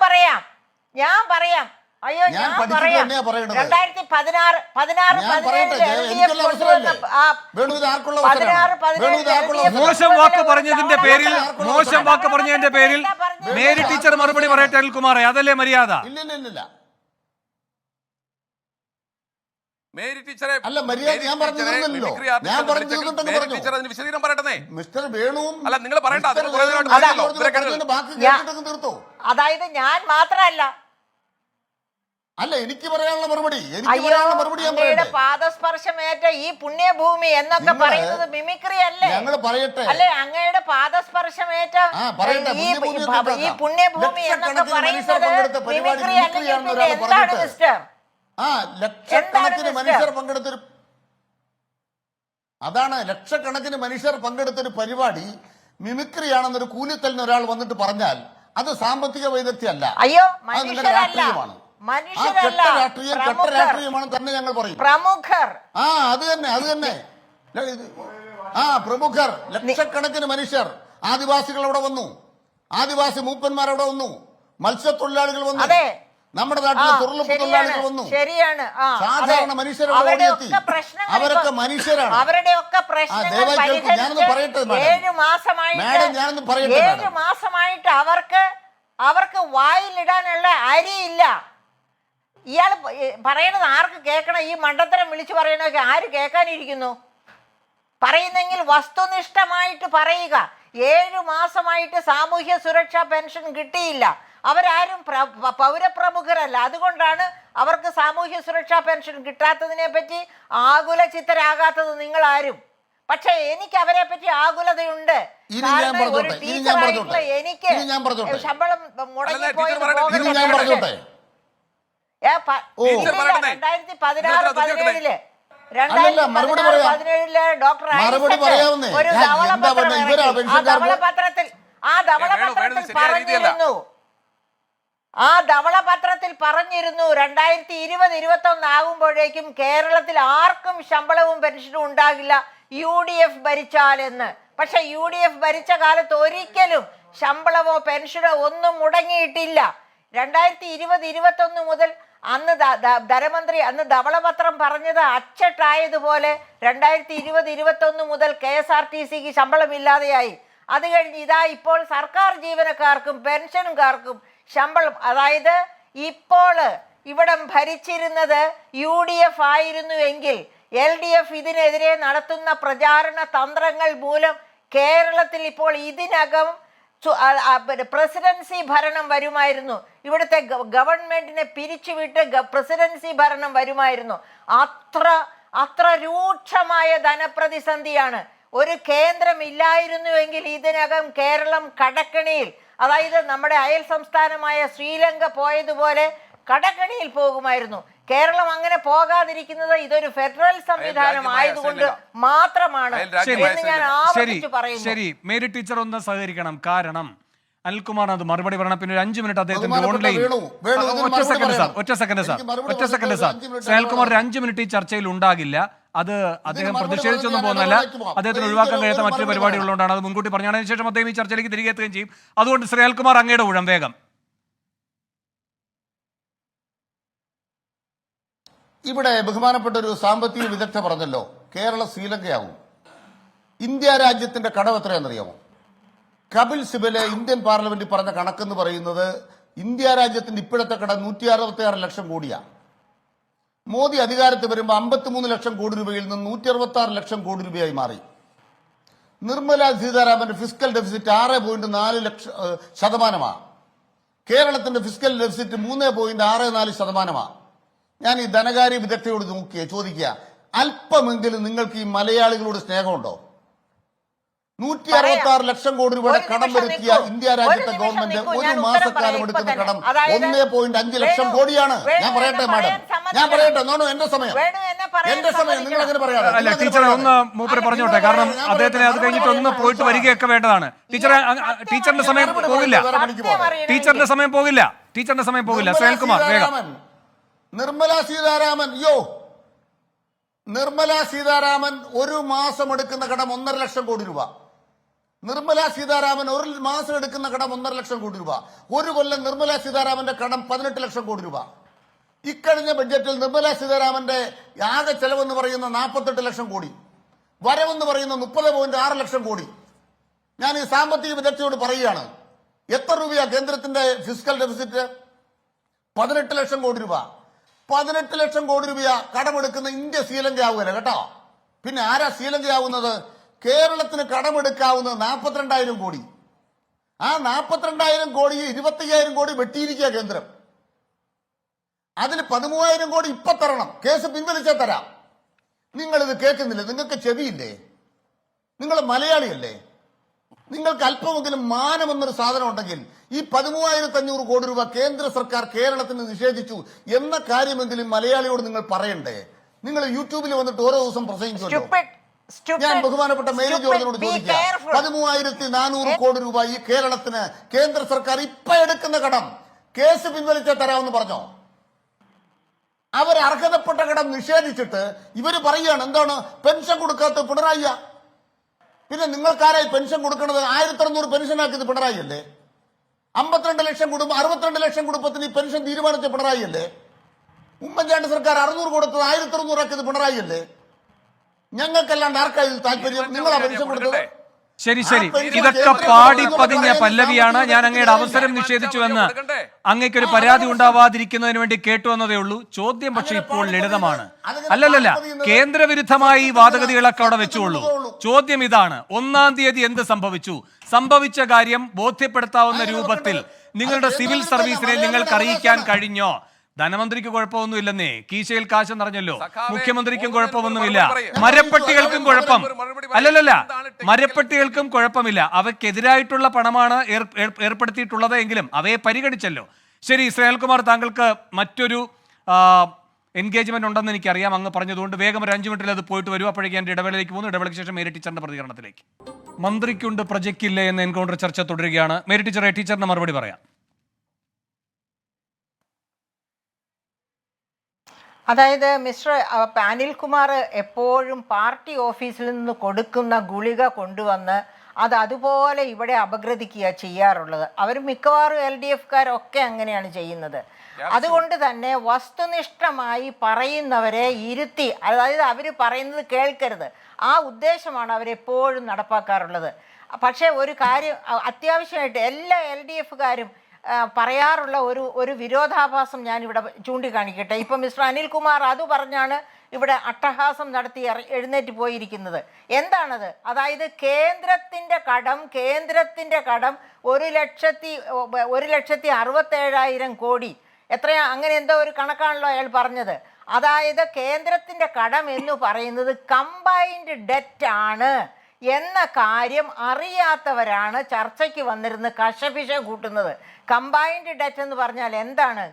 പറയാം. അയ്യോ, ഞാൻ ഞാൻ പഠിച്ചിട്ട് പറയാം. തന്നെയാ പറയണത്. 2016 ഞാൻ പറയട്ടെ, എനിക്കുള്ള അവസരമല്ലേ? വേണു, ഇത് ആർക്കുള്ള അവസരമാണ്? വേണു, ഇത് ആർക്കുള്ള അവസരമാണ്? മോശം വാക്ക് പറഞ്ഞതിന്റെ പേരിൽ മേരി ടീച്ചർ മറുപടി പറയട്ടെ അനിൽകുമാറെ, അതല്ലേ മര്യാദ? ഇല്ല. മേരി ടീച്ചറെ അല്ല, മര്യാദ ഞാൻ പറഞ്ഞു തീർന്നില്ലല്ലോ. ഞാൻ പറഞ്ഞു തീർന്നിട്ടെന്ന് പറഞ്ഞു. ടീച്ചർ അതിന് വിശദീകരണം പറയട്ടെ. മിസ്റ്റർ വേണുവും അല്ല, നിങ്ങൾ പറയണ്ട, അതിന് കുറേ നേരമായിട്ട് മിസ്റ്റർ പറഞ്ഞല്ലോ. ഇവരെ കേട്ടല്ലോ. ബാക്കി കേട്ടിട്ടൊക്കെ തീർത്തോ? അതായത് ഞാൻ മാത്രമല്ല, അല്ല, എനിക്ക് പറയാനുള്ള മറുപടി ഞാൻ പറയട്ടെ. പാദസ്പർശമേറ്റ ഈ പുണ്യഭൂമി എന്നൊക്കെ പറയുന്നത് മിമിക്രി അല്ലേ? ഞങ്ങൾ പറയട്ടെ. അല്ലേ, അങ്ങയുടെ പാദസ്പർശമേറ്റ ഈ പുണ്യഭൂമി എന്നൊക്കെ പറയുന്നത് മിമിക്രി അല്ലെങ്കിൽ പിന്നെ എന്താണ് മിസ്റ്റർ? ലക്ഷക്കണക്കിന് മനുഷ്യർ പങ്കെടുത്തൊരു അതാണ് ലക്ഷക്കണക്കിന് മനുഷ്യർ പങ്കെടുത്തൊരു പരിപാടി മിമിക്രിയാണെന്നൊരു കൂലിത്തലിന് ഒരാൾ വന്നിട്ട് പറഞ്ഞാൽ അത് സാമ്പത്തിക വൈദഗ്ധ്യമല്ല. അയ്യോ, അത് നിങ്ങളുടെ രാഷ്ട്രീയമാണ്. രാഷ്ട്രീയമാണ് തന്നെ ഞങ്ങൾ പറയും. പ്രമുഖർ അത് തന്നെ പ്രമുഖർ, ലക്ഷക്കണക്കിന് മനുഷ്യർ, ആദിവാസികൾ അവിടെ വന്നു, ആദിവാസി മൂപ്പന്മാരവിടെ വന്നു, മത്സ്യത്തൊഴിലാളികൾ വന്നു, നമ്മുടെ നാട്ടിലെ തൊഴിലുറപ്പ് തൊഴിലാളികൾ വന്നു. ശരിയാണ്. സാധാരണ മനുഷ്യരുടെ അവരൊക്കെ മനുഷ്യരാണ്. അവരുടെയൊക്കെ പ്രശ്നങ്ങൾ ഞാനൊന്ന് പറയട്ടെ മാഡം, 7 മാസമായിട്ട് അവർക്ക് വായിലിടാനുള്ള അരിയില്ല. ഇയാൾ പറയണത് ആർക്ക് കേൾക്കണം? ഈ മണ്ടത്തരം വിളിച്ചു പറയണൊക്കെ ആര് കേൾക്കാനിരിക്കുന്നു? പറയുന്നെങ്കിൽ വസ്തുനിഷ്ഠമായിട്ട് പറയുക. 7 മാസമായിട്ട് സാമൂഹ്യ സുരക്ഷാ പെൻഷൻ കിട്ടിയില്ല. അവരാരും പൗരപ്രമുഖരല്ല. അതുകൊണ്ടാണ് അവർക്ക് സാമൂഹ്യ സുരക്ഷാ പെൻഷൻ കിട്ടാത്തതിനെ പറ്റി ആകുല ചിത്തരാകാത്തത് നിങ്ങൾ ആരും. പക്ഷെ എനിക്ക് അവരെ പറ്റി ആകുലതയുണ്ട്. എനിക്ക് ശമ്പളം മുടങ്ങിപ്പോയത് 2016-17 ഡോക്ടർ ഒരു ധവളപത്രത്തിൽ പറഞ്ഞിരുന്നു 2020-21 ആകുമ്പോഴേക്കും കേരളത്തിൽ ആർക്കും ശമ്പളവും പെൻഷനും ഉണ്ടാകില്ല UDF ഭരിച്ചാലെന്ന്. പക്ഷെ UDF ഭരിച്ച കാലത്ത് ഒരിക്കലും ശമ്പളമോ പെൻഷനോ ഒന്നും മുടങ്ങിയിട്ടില്ല. 2020-21 മുതൽ അന്ന് ധനമന്ത്രി അന്ന് ധവളപത്രം പറഞ്ഞത് അച്ചട്ടായതുപോലെ 2020-21 മുതൽ KSRTCക്ക് ശമ്പളമില്ലാതെയായി. അത് കഴിഞ്ഞ് ഇതാ ഇപ്പോൾ സർക്കാർ ജീവനക്കാർക്കും പെൻഷനുകാർക്കും ശമ്പളം. അതായത് ഇപ്പോൾ ഇവിടം ഭരിച്ചിരുന്നത് UDF ആയിരുന്നുവെങ്കിൽ LDF ഇതിനെതിരെ നടത്തുന്ന പ്രചാരണ തന്ത്രങ്ങൾ മൂലം കേരളത്തിൽ ഇപ്പോൾ ഇതിനകം പ്രസിഡൻസി ഭരണം വരുമായിരുന്നു. ഇവിടുത്തെ ഗവൺമെന്റിനെ പിരിച്ചുവിട്ട് പ്രസിഡൻസി ഭരണം വരുമായിരുന്നു. അത്ര രൂക്ഷമായ ധനപ്രതിസന്ധിയാണ്. ഒരു കേന്ദ്രം ഇല്ലായിരുന്നുവെങ്കിൽ ഇതിനകം കേരളം കടക്കണിയിൽ, അതായത് നമ്മുടെ അയൽ സംസ്ഥാനമായ ശ്രീലങ്ക പോയതുപോലെ കടക്കണിയിൽ പോകുമായിരുന്നു. കേരളം അങ്ങനെ പോകാതിരിക്കുന്നത് ഇതൊരു ഫെഡറൽ സംവിധാനം ആയതുകൊണ്ട് മാത്രമാണ് എന്ന് ഞാൻ ആവർത്തിച്ചു പറയുന്നു. ശരി, മേരി ടീച്ചർ ഒന്ന് സഹകരിക്കണം. കാരണം അനിൽകുമാർ അത് മറുപടി പറയണം. പിന്നെ ഒരു 5 മിനിറ്റ് അദ്ദേഹത്തിന്റെ ഓൺലൈൻ ഒറ്റ സെക്കൻഡ് സാർ അനിൽകുമാർ ഒരു 5 മിനിറ്റ് ഈ ചർച്ചയിൽ ഉണ്ടാകില്ല. അത് അദ്ദേഹം പ്രതിഷേധിച്ചൊന്നും പോകുന്നല്ല, അദ്ദേഹത്തിന് ഒഴിവാക്കാൻ കഴിയാത്ത മറ്റൊരു പരിപാടി ഉള്ളതുകൊണ്ടാണ്. അത് മുൻകൂട്ടി പറഞ്ഞതിന് ശേഷം അദ്ദേഹം ഈ ചർച്ചയിലേക്ക് തിരികെ എത്തുകയും ചെയ്യും. അതുകൊണ്ട് ശ്രീ അനിൽകുമാർ അങ്ങയുടെ ഊഴം വേഗം. ഇവിടെ ബഹുമാനപ്പെട്ട ഒരു സാമ്പത്തിക വിദഗ്ധ പറഞ്ഞല്ലോ, കേരളം ശ്രീലങ്കയാവും. ഇന്ത്യ രാജ്യത്തിന്റെ കടം എത്രയാണെന്നറിയാമോ? കപിൽ സിബല് ഇന്ത്യൻ പാർലമെന്റിൽ പറഞ്ഞ കണക്കെന്ന് പറയുന്നത് ഇന്ത്യ രാജ്യത്തിന്റെ ഇപ്പോഴത്തെ കടം 166 ലക്ഷം കോടിയാണ്. മോദി അധികാരത്തിൽ വരുമ്പോൾ 53 ലക്ഷം കോടി രൂപയിൽ നിന്ന് 166 ലക്ഷം കോടി രൂപയായി മാറി. നിർമ്മല സീതാരാമന്റെ ഫിസ്ക്കൽ ഡെഫിസിറ്റ് 6.4% കേരളത്തിന്റെ ഫിസ്ക്കൽ ഡെഫിസിറ്റ് 3.64%. ഞാൻ ഈ ധനകാര്യ വിദഗ്ധയോട് ചോദിക്കുക, അല്പമെങ്കിലും നിങ്ങൾക്ക് ഈ മലയാളികളോട് സ്നേഹമുണ്ടോ? 166 ലക്ഷം കോടി രൂപയുടെ കടം വരുത്തിയ ഇന്ത്യ രാജ്യത്തെ ഗവൺമെന്റ് ഒരു മാസക്കാലം എടുക്കുന്ന കടം 1.5 ലക്ഷം കോടിയാണ്. ഞാൻ പറയട്ടെ മാഡം, ഞാൻ പറയട്ടെ. എന്റെ സമയം നിങ്ങൾ അങ്ങനെ പറയാതെ. അല്ല ടീച്ചറെ ഒന്ന് മൂപ്പര് പറഞ്ഞോട്ടെ, കാരണം അദ്ദേഹത്തിന് അത് കഴിഞ്ഞിട്ട് ഒന്ന് പോയിട്ട് വരികയൊക്കെ വേണ്ടതാണ്. ടീച്ചറിന്റെ സമയം പോകില്ല. സുനിൽകുമാർ വേഗം. നിർമ്മല സീതാരാമൻ ഒരു മാസം എടുക്കുന്ന കടം 1.5 ലക്ഷം കോടി രൂപ. നിർമ്മല സീതാരാമൻ ഒരു മാസം എടുക്കുന്ന കടം 1.5 ലക്ഷം കോടി രൂപ. ഒരു കൊല്ലം നിർമ്മല സീതാരാമന്റെ കടം 18 ലക്ഷം കോടി രൂപ. ഇക്കഴിഞ്ഞ ബഡ്ജറ്റിൽ നിർമ്മല സീതാരാമന്റെ ആകെ ചെലവെന്ന് പറയുന്ന 48 ലക്ഷം കോടി, വരവെന്ന് പറയുന്ന 30.6 ലക്ഷം കോടി. ഞാൻ ഈ സാമ്പത്തിക വിദഗ്ധയോട് പറയുകയാണ്, എത്ര രൂപയാ കേന്ദ്രത്തിന്റെ ഫിസിക്കൽ ഡെഫിസിറ്റ്? 18 ലക്ഷം കോടി രൂപ. 18 ലക്ഷം കോടി രൂപ കടമെടുക്കുന്ന ഇന്ത്യ ശ്രീലങ്ക ആവുകയല്ല കേട്ടോ. പിന്നെ ആരാ ശ്രീലങ്ക ആവുന്നത്? കേരളത്തിന് കടമെടുക്കാവുന്നത് 42,000 കോടി. ആ 42,000 കോടി 25,000 കോടി വെട്ടിയിരിക്കുക കേന്ദ്രം. അതിന് 13,000 കോടി ഇപ്പൊ തരണം. കേസ് പിൻവലിച്ചാൽ തരാം. നിങ്ങളിത് കേൾക്കുന്നില്ല, നിങ്ങൾക്ക് ചെവിയില്ലേ? നിങ്ങൾ മലയാളിയല്ലേ? നിങ്ങൾക്ക് അല്പമെങ്കിലും മാനമെന്നൊരു സാധനം ഉണ്ടെങ്കിൽ ഈ 13,500 കോടി രൂപ കേന്ദ്ര സർക്കാർ കേരളത്തിന് നിഷേധിച്ചു എന്ന കാര്യമെങ്കിലും മലയാളിയോട് നിങ്ങൾ പറയണ്ടേ? നിങ്ങൾ യൂട്യൂബിൽ വന്നിട്ട് ഓരോ ദിവസം പ്രസംഗിക്കുമല്ലോ. ഞാൻ ബഹുമാനപ്പെട്ട മേരി ജോർജിനോട് ചോദിക്കാം, 13,400 കോടി രൂപ ഈ കേരളത്തിന് കേന്ദ്ര സർക്കാർ ഇപ്പൊ എടുക്കുന്ന കടം കേസ് പിൻവലിച്ചാൽ തരാമെന്ന് പറഞ്ഞോ? അവർ അർഹതപ്പെട്ട കടം നിഷേധിച്ചിട്ട് ഇവര് പറയുകയാണ് എന്താണ് പെൻഷൻ കൊടുക്കാത്ത പിണറായിയാ. പിന്നെ നിങ്ങൾക്കാരായി പെൻഷൻ കൊടുക്കുന്നത്? 1,600 പെൻഷൻ ആക്കിയത് പിണറായി അല്ലേ? 52 ലക്ഷം കുടുംബം 62 ലക്ഷം കുടുംബത്തിന് ഈ പെൻഷൻ തീരുമാനിച്ച പിണറായി അല്ലേ? ഉമ്മൻചാണ്ടി സർക്കാർ 600 കൊടുത്തത് 1,600 ആക്കിയത് പിണറായി അല്ലേ? ഞങ്ങൾക്കല്ലാണ്ട് ആർക്കായി താല്പര്യം? നിങ്ങളാ പെൻഷൻ കൊടുത്തത്. ശരി ശരി, ഇതൊക്കെ പാടിപ്പതിഞ്ഞ പല്ലവിയാണ്. ഞാൻ അങ്ങയുടെ അവസരം നിഷേധിച്ചുവെന്ന് അങ്ങേക്കൊരു പരാതി ഉണ്ടാവാതിരിക്കുന്നതിന് വേണ്ടി കേട്ടു വന്നതേ ഉള്ളൂ. ചോദ്യം പക്ഷെ ഇപ്പോൾ ലളിതമാണ്. അല്ലല്ല, കേന്ദ്രവിരുദ്ധമായി വാദഗതികളൊക്കെ അവിടെ വെച്ചുകൊള്ളൂ. ചോദ്യം ഇതാണ്, 1-ാം തീയതി എന്ത് സംഭവിച്ചു? സംഭവിച്ച കാര്യം ബോധ്യപ്പെടുത്താവുന്ന രൂപത്തിൽ നിങ്ങളുടെ സിവിൽ സർവീസിനെ നിങ്ങൾക്ക് അറിയിക്കാൻ കഴിഞ്ഞോ? ധനമന്ത്രിക്ക് കുഴപ്പമൊന്നുമില്ലെന്നേ, കീശയിൽ കാശ് നിറഞ്ഞല്ലോ. മുഖ്യമന്ത്രിക്കും കുഴപ്പമൊന്നുമില്ല, മരപ്പട്ടികൾക്കും കുഴപ്പം അല്ലല്ല, മരപ്പട്ടികൾക്കും കുഴപ്പമില്ല. അവയ്ക്കെതിരായിട്ടുള്ള പണമാണ് ഏർപ്പെടുത്തിയിട്ടുള്ളത് എങ്കിലും അവയെ പരിഗണിച്ചല്ലോ. ശരി ശ്രേൽകുമാർ, താങ്കൾക്ക് മറ്റൊരു എൻഗേജ്മെന്റ് ഉണ്ടെന്ന് എനിക്കറിയാം, അങ്ങ് പറഞ്ഞതുകൊണ്ട് വേഗം ഒരു 5 മിനിറ്റിൽ അത് പോയിട്ട് വരും. അപ്പോഴേക്കും എൻ്റെ ഇടവേളയിലേക്ക് പോകുന്നു. ഇടവേളയ്ക്ക് ശേഷം മേരി ടീച്ചറിന്റെ പ്രതികരണത്തിലേക്ക്. മന്ത്രിക്കുണ്ട് പ്രജയ്ക്കില്ല എന്ന എൻകൗണ്ടർ ചർച്ച തുടരുകയാണ്. മേരി ടീച്ചറെ, ടീച്ചറിന്റെ മറുപടി പറയാം. അതായത് മിസ്റ്റർ അനിൽകുമാർ എപ്പോഴും പാർട്ടി ഓഫീസിൽ നിന്ന് കൊടുക്കുന്ന ഗുളിക കൊണ്ടുവന്ന് അത് അതുപോലെ ഇവിടെ അപഗ്രഥിക്കുക ചെയ്യാറുള്ളത്. അവർ മിക്കവാറും LDFക്കാരൊക്കെ അങ്ങനെയാണ് ചെയ്യുന്നത്. അതുകൊണ്ട് തന്നെ വസ്തുനിഷ്ഠമായി പറയുന്നവരെ ഇരുത്തി, അതായത് അവർ പറയുന്നത് കേൾക്കരുത്, ആ ഉദ്ദേശമാണ് അവരെപ്പോഴും നടപ്പാക്കാറുള്ളത്. പക്ഷേ ഒരു കാര്യം അത്യാവശ്യമായിട്ട് എല്ലാ LDFക്കാരും പറയാറുള്ള ഒരു വിരോധാഭാസം ഞാനിവിടെ ചൂണ്ടിക്കാണിക്കട്ടെ. ഇപ്പം മിസ്റ്റർ അനിൽകുമാർ അത് പറഞ്ഞാണ് ഇവിടെ അട്ടഹാസം നടത്തി എഴുന്നേറ്റ് പോയിരിക്കുന്നത്. എന്താണത്? അതായത് കേന്ദ്രത്തിൻ്റെ കടം 1,67,000 കോടി എത്രയാ, അങ്ങനെ എന്തോ ഒരു കണക്കാണല്ലോ അയാൾ പറഞ്ഞത്. അതായത് കേന്ദ്രത്തിൻ്റെ കടം എന്ന് പറയുന്നത് കമ്പൈൻഡ് ഡെറ്റ് ആണ് എന്ന കാര്യം അറിയാത്തവരാണ് ചർച്ചയ്ക്ക് വന്നിരുന്ന് കശപിശ കൂട്ടുന്നത്. കമ്പൈൻഡ് ഡെറ്റ് എന്ന് പറഞ്ഞാൽ എന്താണ്?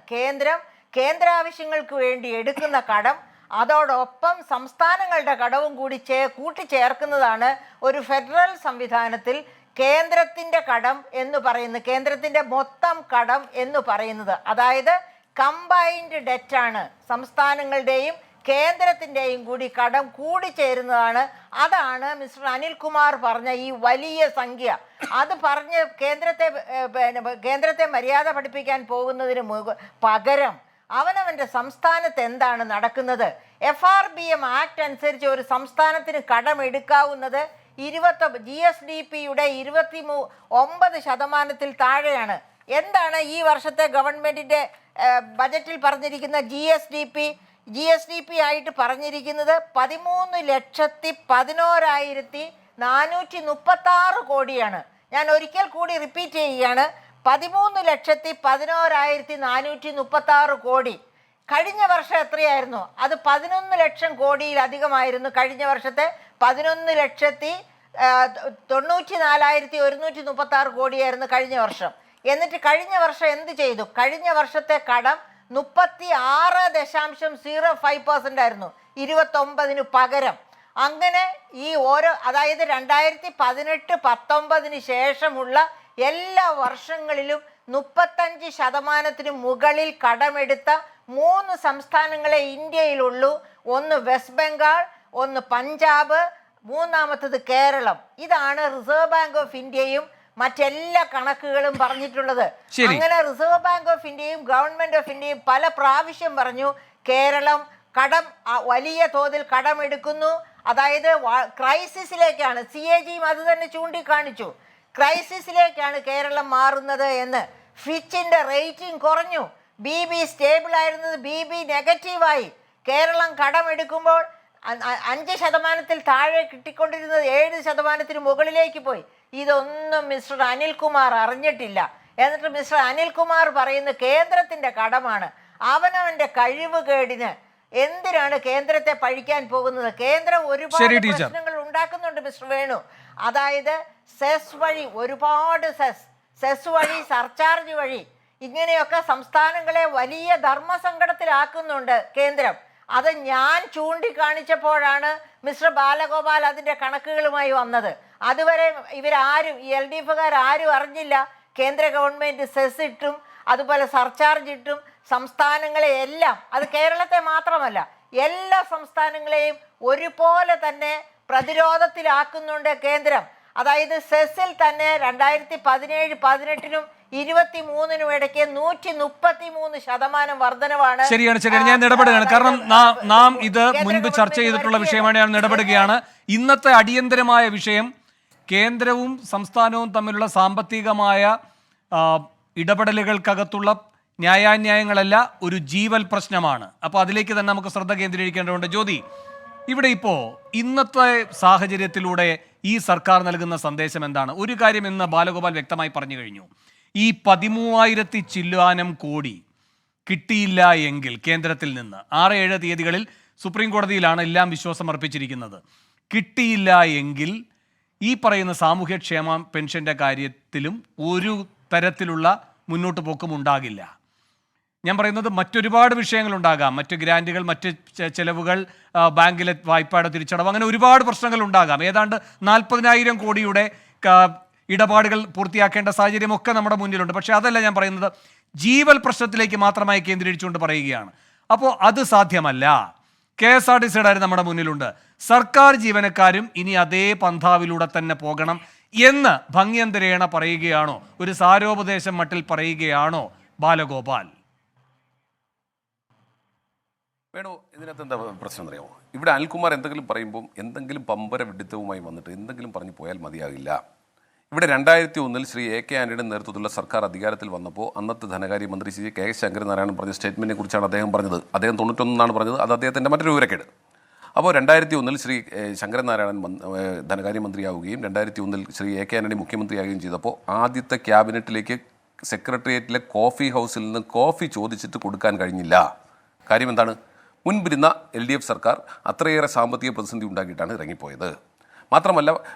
കേന്ദ്രാവശ്യങ്ങൾക്ക് വേണ്ടി എടുക്കുന്ന കടം അതോടൊപ്പം സംസ്ഥാനങ്ങളുടെ കടവും കൂടി കൂട്ടിച്ചേർക്കുന്നതാണ് ഒരു ഫെഡറൽ സംവിധാനത്തിൽ കേന്ദ്രത്തിൻ്റെ കടം എന്ന് പറയുന്നത്, കേന്ദ്രത്തിൻ്റെ മൊത്തം കടം എന്ന് പറയുന്നത്. അതായത് കമ്പൈൻഡ് ഡെറ്റാണ്, സംസ്ഥാനങ്ങളുടെയും കേന്ദ്രത്തിൻ്റെയും കൂടി കടം കൂടിച്ചേരുന്നതാണ്. അതാണ് മിസ്റ്റർ അനിൽകുമാർ പറഞ്ഞ ഈ വലിയ സംഖ്യ. അത് പറഞ്ഞ് കേന്ദ്രത്തെ മര്യാദ പഠിപ്പിക്കാൻ പോകുന്നതിന് പകരം അവനവൻ്റെ സംസ്ഥാനത്ത് എന്താണ് നടക്കുന്നത്? FRBM ആക്ട് അനുസരിച്ച് ഒരു സംസ്ഥാനത്തിന് കടമെടുക്കാവുന്നത് GSDPയുടെ 29% താഴെയാണ്. എന്താണ് ഈ വർഷത്തെ ഗവൺമെൻറ്റിൻ്റെ ബജറ്റിൽ പറഞ്ഞിരിക്കുന്ന GSDP ആയിട്ട് പറഞ്ഞിരിക്കുന്നത്? 13,11,436 കോടിയാണ്. ഞാൻ ഒരിക്കൽ കൂടി റിപ്പീറ്റ് ചെയ്യുകയാണ്, 13,11,436 കോടി. കഴിഞ്ഞ വർഷം എത്രയായിരുന്നു? അത് 11 ലക്ഷം കോടിയിലധികമായിരുന്നു. കഴിഞ്ഞ വർഷത്തെ 11,94,136 കോടിയായിരുന്നു കഴിഞ്ഞ വർഷം. എന്നിട്ട് കഴിഞ്ഞ വർഷം എന്ത് ചെയ്തു? കഴിഞ്ഞ വർഷത്തെ കടം 36.05% ആയിരുന്നു 29-ന് പകരം. അങ്ങനെ ഈ അതായത് 2018-19 ശേഷമുള്ള എല്ലാ വർഷങ്ങളിലും 35% മുകളിൽ കടമെടുത്ത 3 സംസ്ഥാനങ്ങളെ ഇന്ത്യയിലുള്ളൂ. ഒന്ന് വെസ്റ്റ് ബംഗാൾ, ഒന്ന് പഞ്ചാബ്, മൂന്നാമത്തത് കേരളം. ഇതാണ് റിസർവ് ബാങ്ക് ഓഫ് ഇന്ത്യയും മറ്റെല്ലാ കണക്കുകളും പറഞ്ഞിട്ടുള്ളത്. അങ്ങനെ റിസർവ് ബാങ്ക് ഓഫ് ഇന്ത്യയും ഗവൺമെന്റ് ഓഫ് ഇന്ത്യയും പല പ്രാവശ്യം പറഞ്ഞു കേരളം വലിയ തോതിൽ കടമെടുക്കുന്നു. അതായത് ക്രൈസിസിലേക്കാണ്, CAGയും അത് തന്നെ ചൂണ്ടിക്കാണിച്ചു, ക്രൈസിസിലേക്കാണ് കേരളം മാറുന്നത് എന്ന്. ഫിച്ചിന്റെ റേറ്റിംഗ് കുറഞ്ഞു, BB സ്റ്റേബിൾ ആയിരുന്നത് BB നെഗറ്റീവായി. കേരളം കടമെടുക്കുമ്പോൾ 5% താഴെ കിട്ടിക്കൊണ്ടിരുന്നത് 7% മുകളിലേക്ക് പോയി. ഇതൊന്നും മിസ്റ്റർ അനിൽകുമാർ അറിഞ്ഞിട്ടില്ല. എന്നിട്ട് മിസ്റ്റർ അനിൽകുമാർ പറയുന്ന കേന്ദ്രത്തിന്റെ കടമാണ്. അവനവന്റെ കഴിവുകേടിന് എന്തിനാണ് കേന്ദ്രത്തെ പഴിക്കാൻ പോകുന്നത്? കേന്ദ്രം ഒരുപാട് പ്രശ്നങ്ങൾ ഉണ്ടാക്കുന്നുണ്ട് മിസ്റ്റർ വേണു. അതായത് സെസ് വഴി, ഒരുപാട് സെസ് വഴി, സർചാർജ് വഴി ഇങ്ങനെയൊക്കെ സംസ്ഥാനങ്ങളെ വലിയ ധർമ്മസങ്കടത്തിലാക്കുന്നുണ്ട് കേന്ദ്രം. അത് ഞാൻ ചൂണ്ടിക്കാണിച്ചപ്പോഴാണ് മിസ്റ്റർ ബാലഗോപാൽ അതിൻ്റെ കണക്കുകളുമായി വന്നത്. അതുവരെ ഇവരാരും, ഈ LDFകാർ ആരും അറിഞ്ഞില്ല കേന്ദ്ര ഗവൺമെൻറ് സെസ് ഇട്ടും അതുപോലെ സർചാർജ് ഇട്ടും സംസ്ഥാനങ്ങളെ എല്ലാം, അത് കേരളത്തെ മാത്രമല്ല എല്ലാ സംസ്ഥാനങ്ങളെയും ഒരുപോലെ തന്നെ പ്രതിരോധത്തിലാക്കുന്നുണ്ട് കേന്ദ്രം. അതായത് സെസ്സിൽ തന്നെ 2017, 2018 23 ഇടയ്ക്ക് 133% വർധനവാണ്. ശരിയാണ്. ഞാൻ ഇടപെടുകയാണ്, കാരണം നാം ഇത് മുൻപ് ചർച്ച ചെയ്തിട്ടുള്ള വിഷയമാണ്. ഞാൻ ഇടപെടുകയാണ്. ഇന്നത്തെ അടിയന്തരമായ വിഷയം കേന്ദ്രവും സംസ്ഥാനവും തമ്മിലുള്ള സാമ്പത്തികമായ ഇടപെടലുകൾക്കകത്തുള്ള ന്യായാന്യായങ്ങളല്ല, ഒരു ജീവൽ പ്രശ്നമാണ്. അപ്പോൾ അതിലേക്ക് തന്നെ നമുക്ക് ശ്രദ്ധ കേന്ദ്രീകരിക്കേണ്ടതുണ്ട്. ജ്യോതി, ഇവിടെ ഇപ്പോൾ ഇന്നത്തെ സാഹചര്യത്തിലൂടെ ഈ സർക്കാർ നൽകുന്ന സന്ദേശം എന്താണ്? ഒരു കാര്യം ഇന്ന് ബാലഗോപാൽ വ്യക്തമായി പറഞ്ഞു കഴിഞ്ഞു. ഈ 13,000 ചില്ലാനം കോടി കിട്ടിയില്ല എങ്കിൽ കേന്ദ്രത്തിൽ നിന്ന് 6-7 തീയതികളിൽ സുപ്രീം കോടതിയിലാണ് എല്ലാം വിശ്വാസം അർപ്പിച്ചിരിക്കുന്നത്. കിട്ടിയില്ല എങ്കിൽ ഈ പറയുന്ന സാമൂഹ്യക്ഷേമ പെൻഷൻ്റെ കാര്യത്തിലും ഒരു തരത്തിലുള്ള മുന്നോട്ട് പോക്കും ഉണ്ടാകില്ല. ഞാൻ പറയുന്നത് മറ്റൊരുപാട് വിഷയങ്ങളുണ്ടാകാം, മറ്റ് ഗ്രാൻറ്റുകൾ, മറ്റ് ചെലവുകൾ, ബാങ്കിലെ വായ്പയുടെ തിരിച്ചടവ്, അങ്ങനെ ഒരുപാട് പ്രശ്നങ്ങൾ ഉണ്ടാകാം. ഏതാണ്ട് 40,000 കോടിയുടെ ഇടപാടുകൾ പൂർത്തിയാക്കേണ്ട സാഹചര്യമൊക്കെ നമ്മുടെ മുന്നിലുണ്ട്. പക്ഷേ അതല്ല ഞാൻ പറയുന്നത്, ജീവൽ പ്രശ്നത്തിലേക്ക് മാത്രമായി കേന്ദ്രീകരിച്ചുകൊണ്ട് പറയുകയാണ്. അപ്പോൾ അത് സാധ്യമല്ല. KSRTC നമ്മുടെ മുന്നിലുണ്ട്. സർക്കാർ ജീവനക്കാരും ഇനി അതേ പന്ഥാവിലൂടെ തന്നെ പോകണം എന്ന് ഭംഗ്യന്തരേണ പറയുകയാണോ, ഒരു സാരോപദേശം മട്ടിൽ പറയുകയാണോ ബാലഗോപാൽ? വേണു, ഇതിനകത്ത് എന്താ പ്രശ്നം അറിയാമോ? ഇവിടെ അനിൽകുമാർ എന്തെങ്കിലും പറയുമ്പോൾ എന്തെങ്കിലും പമ്പര വിഡിത്തവുമായി വന്നിട്ട് എന്തെങ്കിലും പറഞ്ഞു പോയാൽ മതിയാകില്ല. ഇവിടെ 2001 ശ്രീ AK ആന്റണിയുടെ നേതൃത്വത്തിലുള്ള സർക്കാർ അധികാരത്തിൽ വന്നപ്പോൾ അന്നത്തെ ധനകാര്യമന്ത്രി ശ്രീ K ശങ്കരനാരായണൻ പറഞ്ഞ സ്റ്റേറ്റ്മെൻറ്റിനെ കുറിച്ചാണ് അദ്ദേഹം പറഞ്ഞത്. അദ്ദേഹം 91 പറഞ്ഞത്. അത് അദ്ദേഹത്തിൻ്റെ മറ്റൊരു വിവരക്കേട്. അപ്പോൾ 2001 ശ്രീ ശങ്കരനാരായണൻ ധനകാര്യമന്ത്രിയാവുകയും 2001 ശ്രീ AK ആന്റണി മുഖ്യമന്ത്രിയാവുകയും ചെയ്തപ്പോൾ ആദ്യത്തെ ക്യാബിനറ്റിലേക്ക് സെക്രട്ടേറിയറ്റിലെ കോഫി ഹൗസിൽ നിന്ന് കോഫി ചോദിച്ചിട്ട് കൊടുക്കാൻ കഴിഞ്ഞില്ല. കാര്യം എന്താണ്? മുൻപിരുന്ന LDF സർക്കാർ അത്രയേറെ സാമ്പത്തിക പ്രതിസന്ധി ഉണ്ടാക്കിയിട്ടാണ് ഇറങ്ങിപ്പോയത്. മാത്രമല്ല,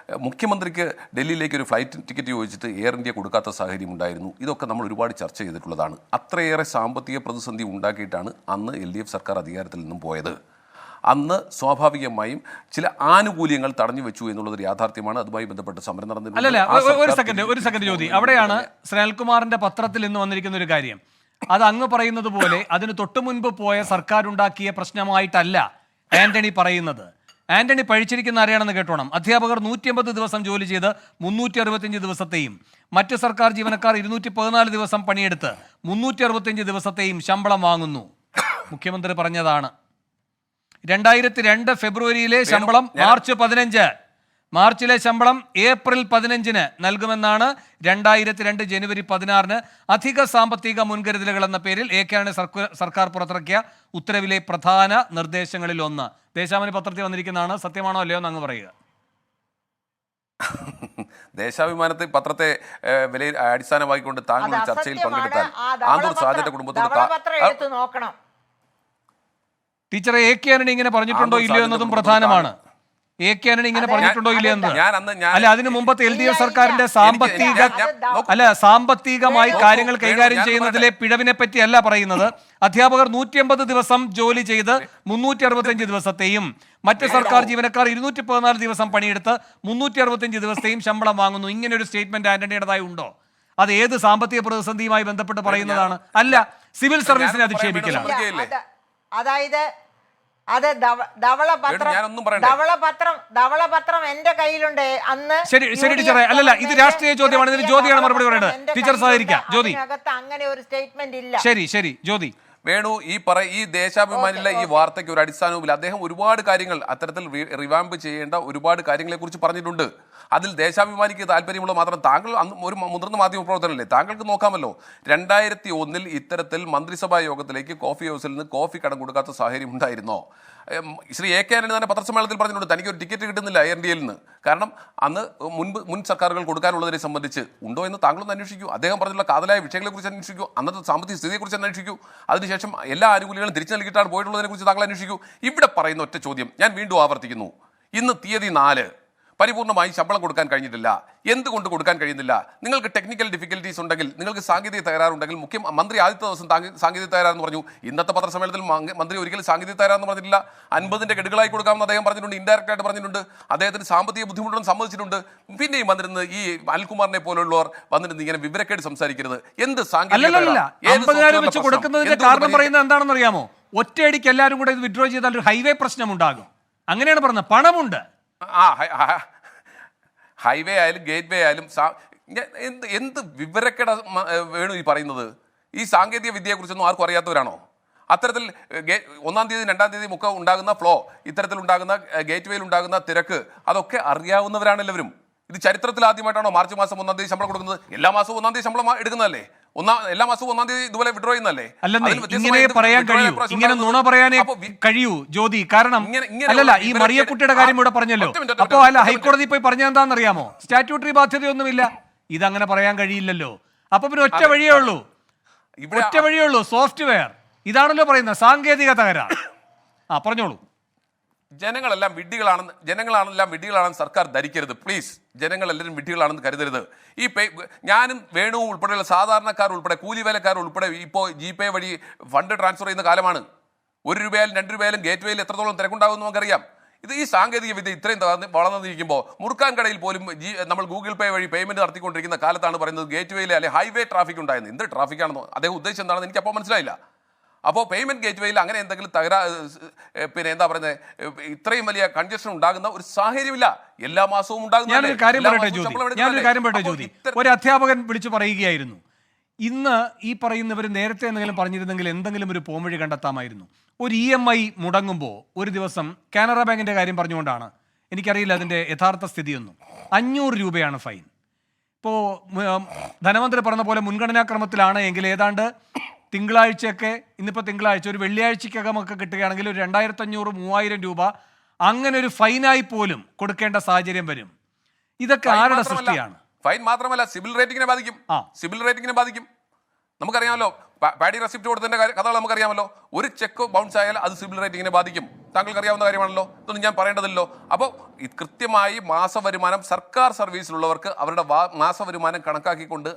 മുഖ്യമന്ത്രിക്ക് ഡൽഹിയിലേക്ക് ഒരു ഫ്ലൈറ്റ് ടിക്കറ്റ് ചോദിച്ചിട്ട് എയർ ഇന്ത്യ കൊടുക്കാത്ത സാഹചര്യം ഉണ്ടായിരുന്നു. ഇതൊക്കെ നമ്മൾ ഒരുപാട് ചർച്ച ചെയ്തിട്ടുള്ളതാണ്. അത്രയേറെ സാമ്പത്തിക പ്രതിസന്ധി ഉണ്ടാക്കിയിട്ടാണ് അന്ന് LDF സർക്കാർ അധികാരത്തിൽ നിന്നും പോയത്. അന്ന് സ്വാഭാവികമായും ചില ആനുകൂല്യങ്ങൾ തടഞ്ഞു വെച്ചു എന്നുള്ളത് യാഥാർത്ഥ്യമാണ്. അതുമായി ബന്ധപ്പെട്ട് സമരം നടന്നിട്ടുണ്ട്. അല്ലല്ല, ഒരു സെക്കൻഡ് ജ്യോതി, അവിടെയാണ് ശ്രീകുമാറിന്റെ പത്രത്തിൽ ഇന്ന് വന്നിരിക്കുന്ന ഒരു കാര്യം. അത് അങ്ങ് പറയുന്നത് പോലെ അതിന് തൊട്ടു മുൻപ് പോയ സർക്കാർ ഉണ്ടാക്കിയ പ്രശ്നമായിട്ടല്ല ആന്റണി പറയുന്നത്. ആന്റണി പഴിച്ചിരിക്കുന്ന ആരെയാണെന്ന് കേട്ടോണം. അധ്യാപകർ 150 ദിവസം ജോലി ചെയ്ത് 365 ദിവസത്തെയും, മറ്റ് സർക്കാർ ജീവനക്കാർ 214 ദിവസം പണിയെടുത്ത് 365 ദിവസത്തെയും ശമ്പളം വാങ്ങുന്നു. മുഖ്യമന്ത്രി പറഞ്ഞതാണ്. 2002 ഫെബ്രുവരിയിലെ ശമ്പളം മാർച്ച് 15, മാർച്ചിലെ ശമ്പളം ഏപ്രിൽ 15 നൽകുമെന്നാണ് 2002 ജനുവരി 16 അധിക സാമ്പത്തിക മുൻകരുതലുകൾ എന്ന പേരിൽ AK സർക്കാർ പുറത്തിറക്കിയ ഉത്തരവിലെ പ്രധാന നിർദ്ദേശങ്ങളിൽ ഒന്ന്. ദേശാഭിമാനി പത്രത്തിൽ വന്നിരിക്കുന്നതാണ്. സത്യമാണോ അല്ലയോ എന്ന് അങ്ങ് പറയുക. ദേശാഭിമാനത്തെ പത്രത്തെ അടിസ്ഥാനമാക്കിക്കൊണ്ട് താങ്കൾ ചർച്ചയിൽ പങ്കെടുത്താൽ ആന്തൂർ സാജന്റെ കുടുംബത്തോട് നോക്കണം. ടീച്ചറെ, AK ആന്റണി ഇങ്ങനെ പറഞ്ഞിട്ടുണ്ടോ ഇല്ലയോ എന്നതും പ്രധാനമാണ്. AK ആന്റണി ഇങ്ങനെ പറഞ്ഞിട്ടുണ്ടോ ഇല്ലയോ എന്ന്. അല്ല, അതിനു മുമ്പത്തെ LDF സർക്കാരിന്റെ സാമ്പത്തികമായി കാര്യങ്ങൾ കൈകാര്യം ചെയ്യുന്നതിലെ പിഴവിനെ പറ്റി അല്ല പറയുന്നത്. അധ്യാപകർ 150 ദിവസം ജോലി ചെയ്ത് 365 ദിവസത്തെയും, മറ്റ് സർക്കാർ ജീവനക്കാർ 214 ദിവസം പണിയെടുത്ത് 365 ദിവസത്തെയും ശമ്പളം വാങ്ങുന്നു. ഇങ്ങനെ ഒരു സ്റ്റേറ്റ്മെന്റ് ആന്റണിയുടേതായി ഉണ്ടോ? അത് ഏത് സാമ്പത്തിക പ്രതിസന്ധിയുമായി ബന്ധപ്പെട്ട് പറയുന്നതാണ്? അല്ല, സിവിൽ സർവീസിനെ ഞാൻ അധിക്ഷേപിക്കലാണ്. പറയാൻ ഇല്ല, അതായത് അത് ഞാനൊന്നും പറയണ്ടേ? ധവളപത്രം എന്റെ കയ്യിലുണ്ട് അന്ന്. ശരി ടീച്ചറെ, അല്ലല്ല ഇത് രാഷ്ട്രീയ ചോദ്യമാണ്, ഇതിന് ജ്യോതിയാണ് മറുപടി പറയുന്നത്. എന്റെ ടീച്ചർ സഹകരിക്കാം. കയ്യിലുണ്ട്. ജ്യോതി, അതിനകത്ത് അങ്ങനെ ഒരു സ്റ്റേറ്റ്മെന്റ് ഇല്ല. ശരി ജ്യോതി. വേണു, ഈ ദേശാഭിമാനിയിലെ ഈ വാർത്തയ്ക്ക് ഒരു അടിസ്ഥാനവുമില്ല. അദ്ദേഹം ഒരുപാട് കാര്യങ്ങൾ അത്തരത്തിൽ റിവാമ്പ് ചെയ്യേണ്ട ഒരുപാട് കാര്യങ്ങളെ കുറിച്ച് പറഞ്ഞിട്ടുണ്ട്. അതിൽ ദേശാഭിമാനിക്ക് താല്പര്യമുള്ള മാത്രം താങ്കൾ അന്ന് ഒരു മുതിർന്ന മാധ്യമ പ്രവർത്തനല്ലേ, താങ്കൾക്ക് നോക്കാമല്ലോ. 2001 ഇത്തരത്തിൽ മന്ത്രിസഭാ യോഗത്തിലേക്ക് കോഫി ഹൗസിൽ നിന്ന് കോഫി കടം കൊടുക്കാത്ത സാഹചര്യം ഉണ്ടായിരുന്നോ? ശ്രീ എ കെ ആന്റണി തന്നെ പത്രസമ്മേളനത്തിൽ പറഞ്ഞിട്ടുണ്ട് തനിക്ക് ഒരു ടിക്കറ്റ് കിട്ടുന്നില്ല എയർ ഇന്ത്യയിൽ നിന്ന്. കാരണം അന്ന് മുൻ സർക്കാരുകൾ കൊടുക്കാനുള്ളതിനെ സംബന്ധിച്ച് ഉണ്ടോ എന്ന് താങ്കളൊന്ന് അന്വേഷിക്കൂ. അദ്ദേഹം പറഞ്ഞുള്ള കാതലായ വിഷയങ്ങളെക്കുറിച്ച് അന്വേഷിക്കൂ, അന്നത്തെ സാമ്പത്തിക സ്ഥിതിയെക്കുറിച്ച് അന്വേഷിക്കൂ, അതിനുശേഷം എല്ലാ ആനുകൂല്യങ്ങളും തിരിച്ചു നൽകിയിട്ടാണ് പോയിട്ടുള്ളതിനെ കുറിച്ച് താങ്കൾ അന്വേഷിക്കൂ. ഇവിടെ പറയുന്ന ഒറ്റ ചോദ്യം ഞാൻ വീണ്ടും ആവർത്തിക്കുന്നു. ഇന്ന് തീയതി 4 പരിപൂർണമായി ശമ്പളം കൊടുക്കാൻ കഴിഞ്ഞിട്ടില്ല. എന്തുകൊണ്ട് കൊടുക്കാൻ കഴിയുന്നില്ല? നിങ്ങൾക്ക് ടെക്നിക്കൽ ഡിഫിക്കൽറ്റീസ് ഉണ്ടെങ്കിൽ, നിങ്ങൾക്ക് സാങ്കേതിക തകരാറുണ്ടെങ്കിൽ, മന്ത്രി ആദ്യത്തെ ദിവസം സാങ്കേതിക തകരാറെന്ന് പറഞ്ഞു. ഇന്നത്തെ പത്രസമ്മേളനത്തിൽ മന്ത്രി ഒരിക്കലും സാങ്കേതിക തകരാറെന്ന് പറഞ്ഞിട്ടില്ല. 50ന്റെ ഗഡുകളായി കൊടുക്കാമെന്ന് അദ്ദേഹം പറഞ്ഞിട്ടുണ്ട്, ഇൻഡയറക്റ്റ് ആയിട്ട് പറഞ്ഞിട്ടുണ്ട്. അദ്ദേഹത്തിന് സാമ്പത്തിക ബുദ്ധിമുട്ടുണ്ടെന്ന് സമ്മതിച്ചിട്ടുണ്ട്. പിന്നെയും വന്നിരുന്ന് ഈ അനിൽകുമാറിനെ പോലുള്ളവർ വന്നിരുന്ന് ഇങ്ങനെ വിവരക്കേട് സംസാരിക്കരുത്. എന്ത് സാങ്കേതിക 50,000 വെച്ച് കൊടുക്കുന്നതിന്റെ കാരണം പറയുന്നത് എന്താണെന്ന് അറിയാമോ? ഒറ്റയടിക്ക് എല്ലാവരും കൂടെ ഇത് വിഡ്രോ ചെയ്താൽ ഒരു ഹൈവേ പ്രശ്നമുണ്ടാകും. അങ്ങനെയാണ് പറഞ്ഞത്. പണമുണ്ട്. ഹൈവേ ആയാലും ഗേറ്റ് വേ ആയാലും എന്ത് വിവരക്കേട വേണു ഈ പറയുന്നത്? ഈ സാങ്കേതിക വിദ്യയെക്കുറിച്ചൊന്നും ആർക്കും അറിയാത്തവരാണോ? അത്തരത്തിൽ 1-ാം തീയതി 2-ാം തീയതി മുഖം ഉണ്ടാകുന്ന ഫ്ലോ, ഇത്തരത്തിലുണ്ടാകുന്ന ഗേറ്റ് വേയിൽ ഉണ്ടാകുന്ന തിരക്ക്, അതൊക്കെ അറിയാവുന്നവരാണ് എല്ലാവരും. ഇത് ചരിത്രത്തിൽ ആദ്യമായിട്ടാണോ മാർച്ച് മാസം 1-ാം തീയതി ശമ്പളം കൊടുക്കുന്നത്? എല്ലാ മാസവും 1-ാം തീയതി ശമ്പളം എടുക്കുന്നതല്ലേ? എല്ലാ മാസവും 1-ാം തീയതി ഇതുപോലെ വിഡ്രോ ചെയ്യുന്നല്ലേ? ഇങ്ങനെ പറയാൻ കഴിയൂ, ഇങ്ങനെ നുണ പറയാനേ കഴിയൂ ജ്യോതി. കാരണം അല്ലല്ല, ഈ മറിയക്കുട്ടിയുടെ കാര്യം ഇവിടെ പറഞ്ഞല്ലോ. അപ്പോ അല്ല, ഹൈക്കോടതി പോയി പറഞ്ഞ എന്താണെന്നറിയാമോ? സ്റ്റാറ്റ്യൂട്ടറി ബാധ്യതയൊന്നുമില്ല. ഇതങ്ങനെ പറയാൻ കഴിയില്ലല്ലോ. അപ്പൊ പിന്നെ ഒറ്റ വഴിയേ ഉള്ളൂ, സോഫ്റ്റ്വെയർ. ഇതാണല്ലോ പറയുന്നത്, സാങ്കേതിക തകരാർ. പറഞ്ഞോളൂ. ജനങ്ങളെല്ലാം വിഡ്ഢികളാണെന്ന് സർക്കാർ ധരിക്കരുത് പ്ലീസ്. ജനങ്ങളെല്ലാവരും വിഡ്ഢികളാണെന്ന് കരുതരുത്. ഞാനും വേണു ഉൾപ്പെടെയുള്ള സാധാരണക്കാർ ഉൾപ്പെടെ, കൂലിവേലക്കാർ ഉൾപ്പെടെ ഇപ്പോൾ GPay വഴി ഫണ്ട് ട്രാൻസ്ഫർ ചെയ്യുന്ന കാലമാണ്. 1 രൂപയായാലും 2 രൂപയായാലും ഗേറ്റ് വേയിൽ എത്രത്തോളം തിരക്കുണ്ടാകുമെന്ന് നമുക്കറിയാം. ഈ സാങ്കേതിക വിദ്യ ഇത്രയും വളർന്നിരിക്കുമ്പോൾ മുറുക്കാൻ കടയിൽ പോലും നമ്മൾ ഗൂഗിൾ പേ വഴി പേയ്മെന്റ് നടത്തിക്കൊണ്ടിരിക്കുന്ന കാലത്താണ് പറയുന്നത് ഗേറ്റ് വേയിൽ അല്ലെങ്കിൽ ഹൈവേ ട്രാഫിക് ഉണ്ടായിരുന്നു. എന്ത് ട്രാഫിക്കാണെന്നോ അദ്ദേഹം ഉദ്ദേശിച്ചത് എന്താണെന്ന് എനിക്ക് അപ്പോൾ മനസ്സിലായില്ല. അപ്പോൾ പേയ്മെന്റ് ഗേറ്റ് വേയിൽ അങ്ങനെ എന്തെങ്കിലും പിന്നെ എന്താ പറയുന്നത്, ഇത്രയും വലിയ കൺജഷൻ ഉണ്ടാകുന്ന ഒരു സാഹചര്യമില്ല. എല്ലാ മാസവും ഉണ്ടാകുന്ന. ഞാനൊരു കാര്യം പറയട്ടെ ജ്യോതി. ഒരു അധ്യാപകൻ വിളിച്ചു പറയുകയായിരുന്നു, ഇന്ന് ഈ പറയുന്നവർ നേരത്തെ എന്തെങ്കിലും പറഞ്ഞിരുന്നെങ്കിൽ എന്തെങ്കിലും ഒരു പോംവഴി കണ്ടെത്താമായിരുന്നു. ഒരു EMI മുടങ്ങുമ്പോൾ ഒരു ദിവസം കാനറ ബാങ്കിന്റെ കാര്യം പറഞ്ഞുകൊണ്ടാണ്, എനിക്കറിയില്ല അതിന്റെ യഥാർത്ഥ സ്ഥിതിയൊന്നും, 500 രൂപയാണ് ഫൈൻ. ഇപ്പോൾ ധനമന്ത്രി പറഞ്ഞ പോലെ മുൻഗണനാക്രമത്തിലാണ് എങ്കിൽ ഏതാണ്ട് തിങ്കളാഴ്ചയൊക്കെ, ഇന്നിപ്പോൾ തിങ്കളാഴ്ച, ഒരു വെള്ളിയാഴ്ചക്കകമൊക്കെ കിട്ടുകയാണെങ്കിൽ ഒരു 2500-3000 രൂപ അങ്ങനെ ഒരു ഫൈനായി പോലും കൊടുക്കേണ്ട സാഹചര്യം വരും. ഇതൊക്കെ ആരുടെ സൃഷ്ടിയാണ്? ഫൈൻ മാത്രമല്ല, സിവിൽ റേറ്റിംഗിനെ ബാധിക്കും. നമുക്കറിയാമല്ലോ, പാഡി റെസിപ്റ്റ് കൊടുത്തതിന്റെ കഥകൾ നമുക്കറിയാമല്ലോ. ഒരു ചെക്ക് ബൗൺസ് ആയാൽ അത് സിവിൽ റേറ്റിംഗിനെ ബാധിക്കും. താങ്കൾക്ക് അറിയാവുന്ന കാര്യമാണല്ലോ, ഇതൊന്നും ഞാൻ പറയേണ്ടതില്ലോ. അപ്പോൾ കൃത്യമായി മാസവരുമാനം, സർക്കാർ സർവീസിലുള്ളവർക്ക് അവരുടെ മാസവരുമാനം കണക്കാക്കിക്കൊണ്ട്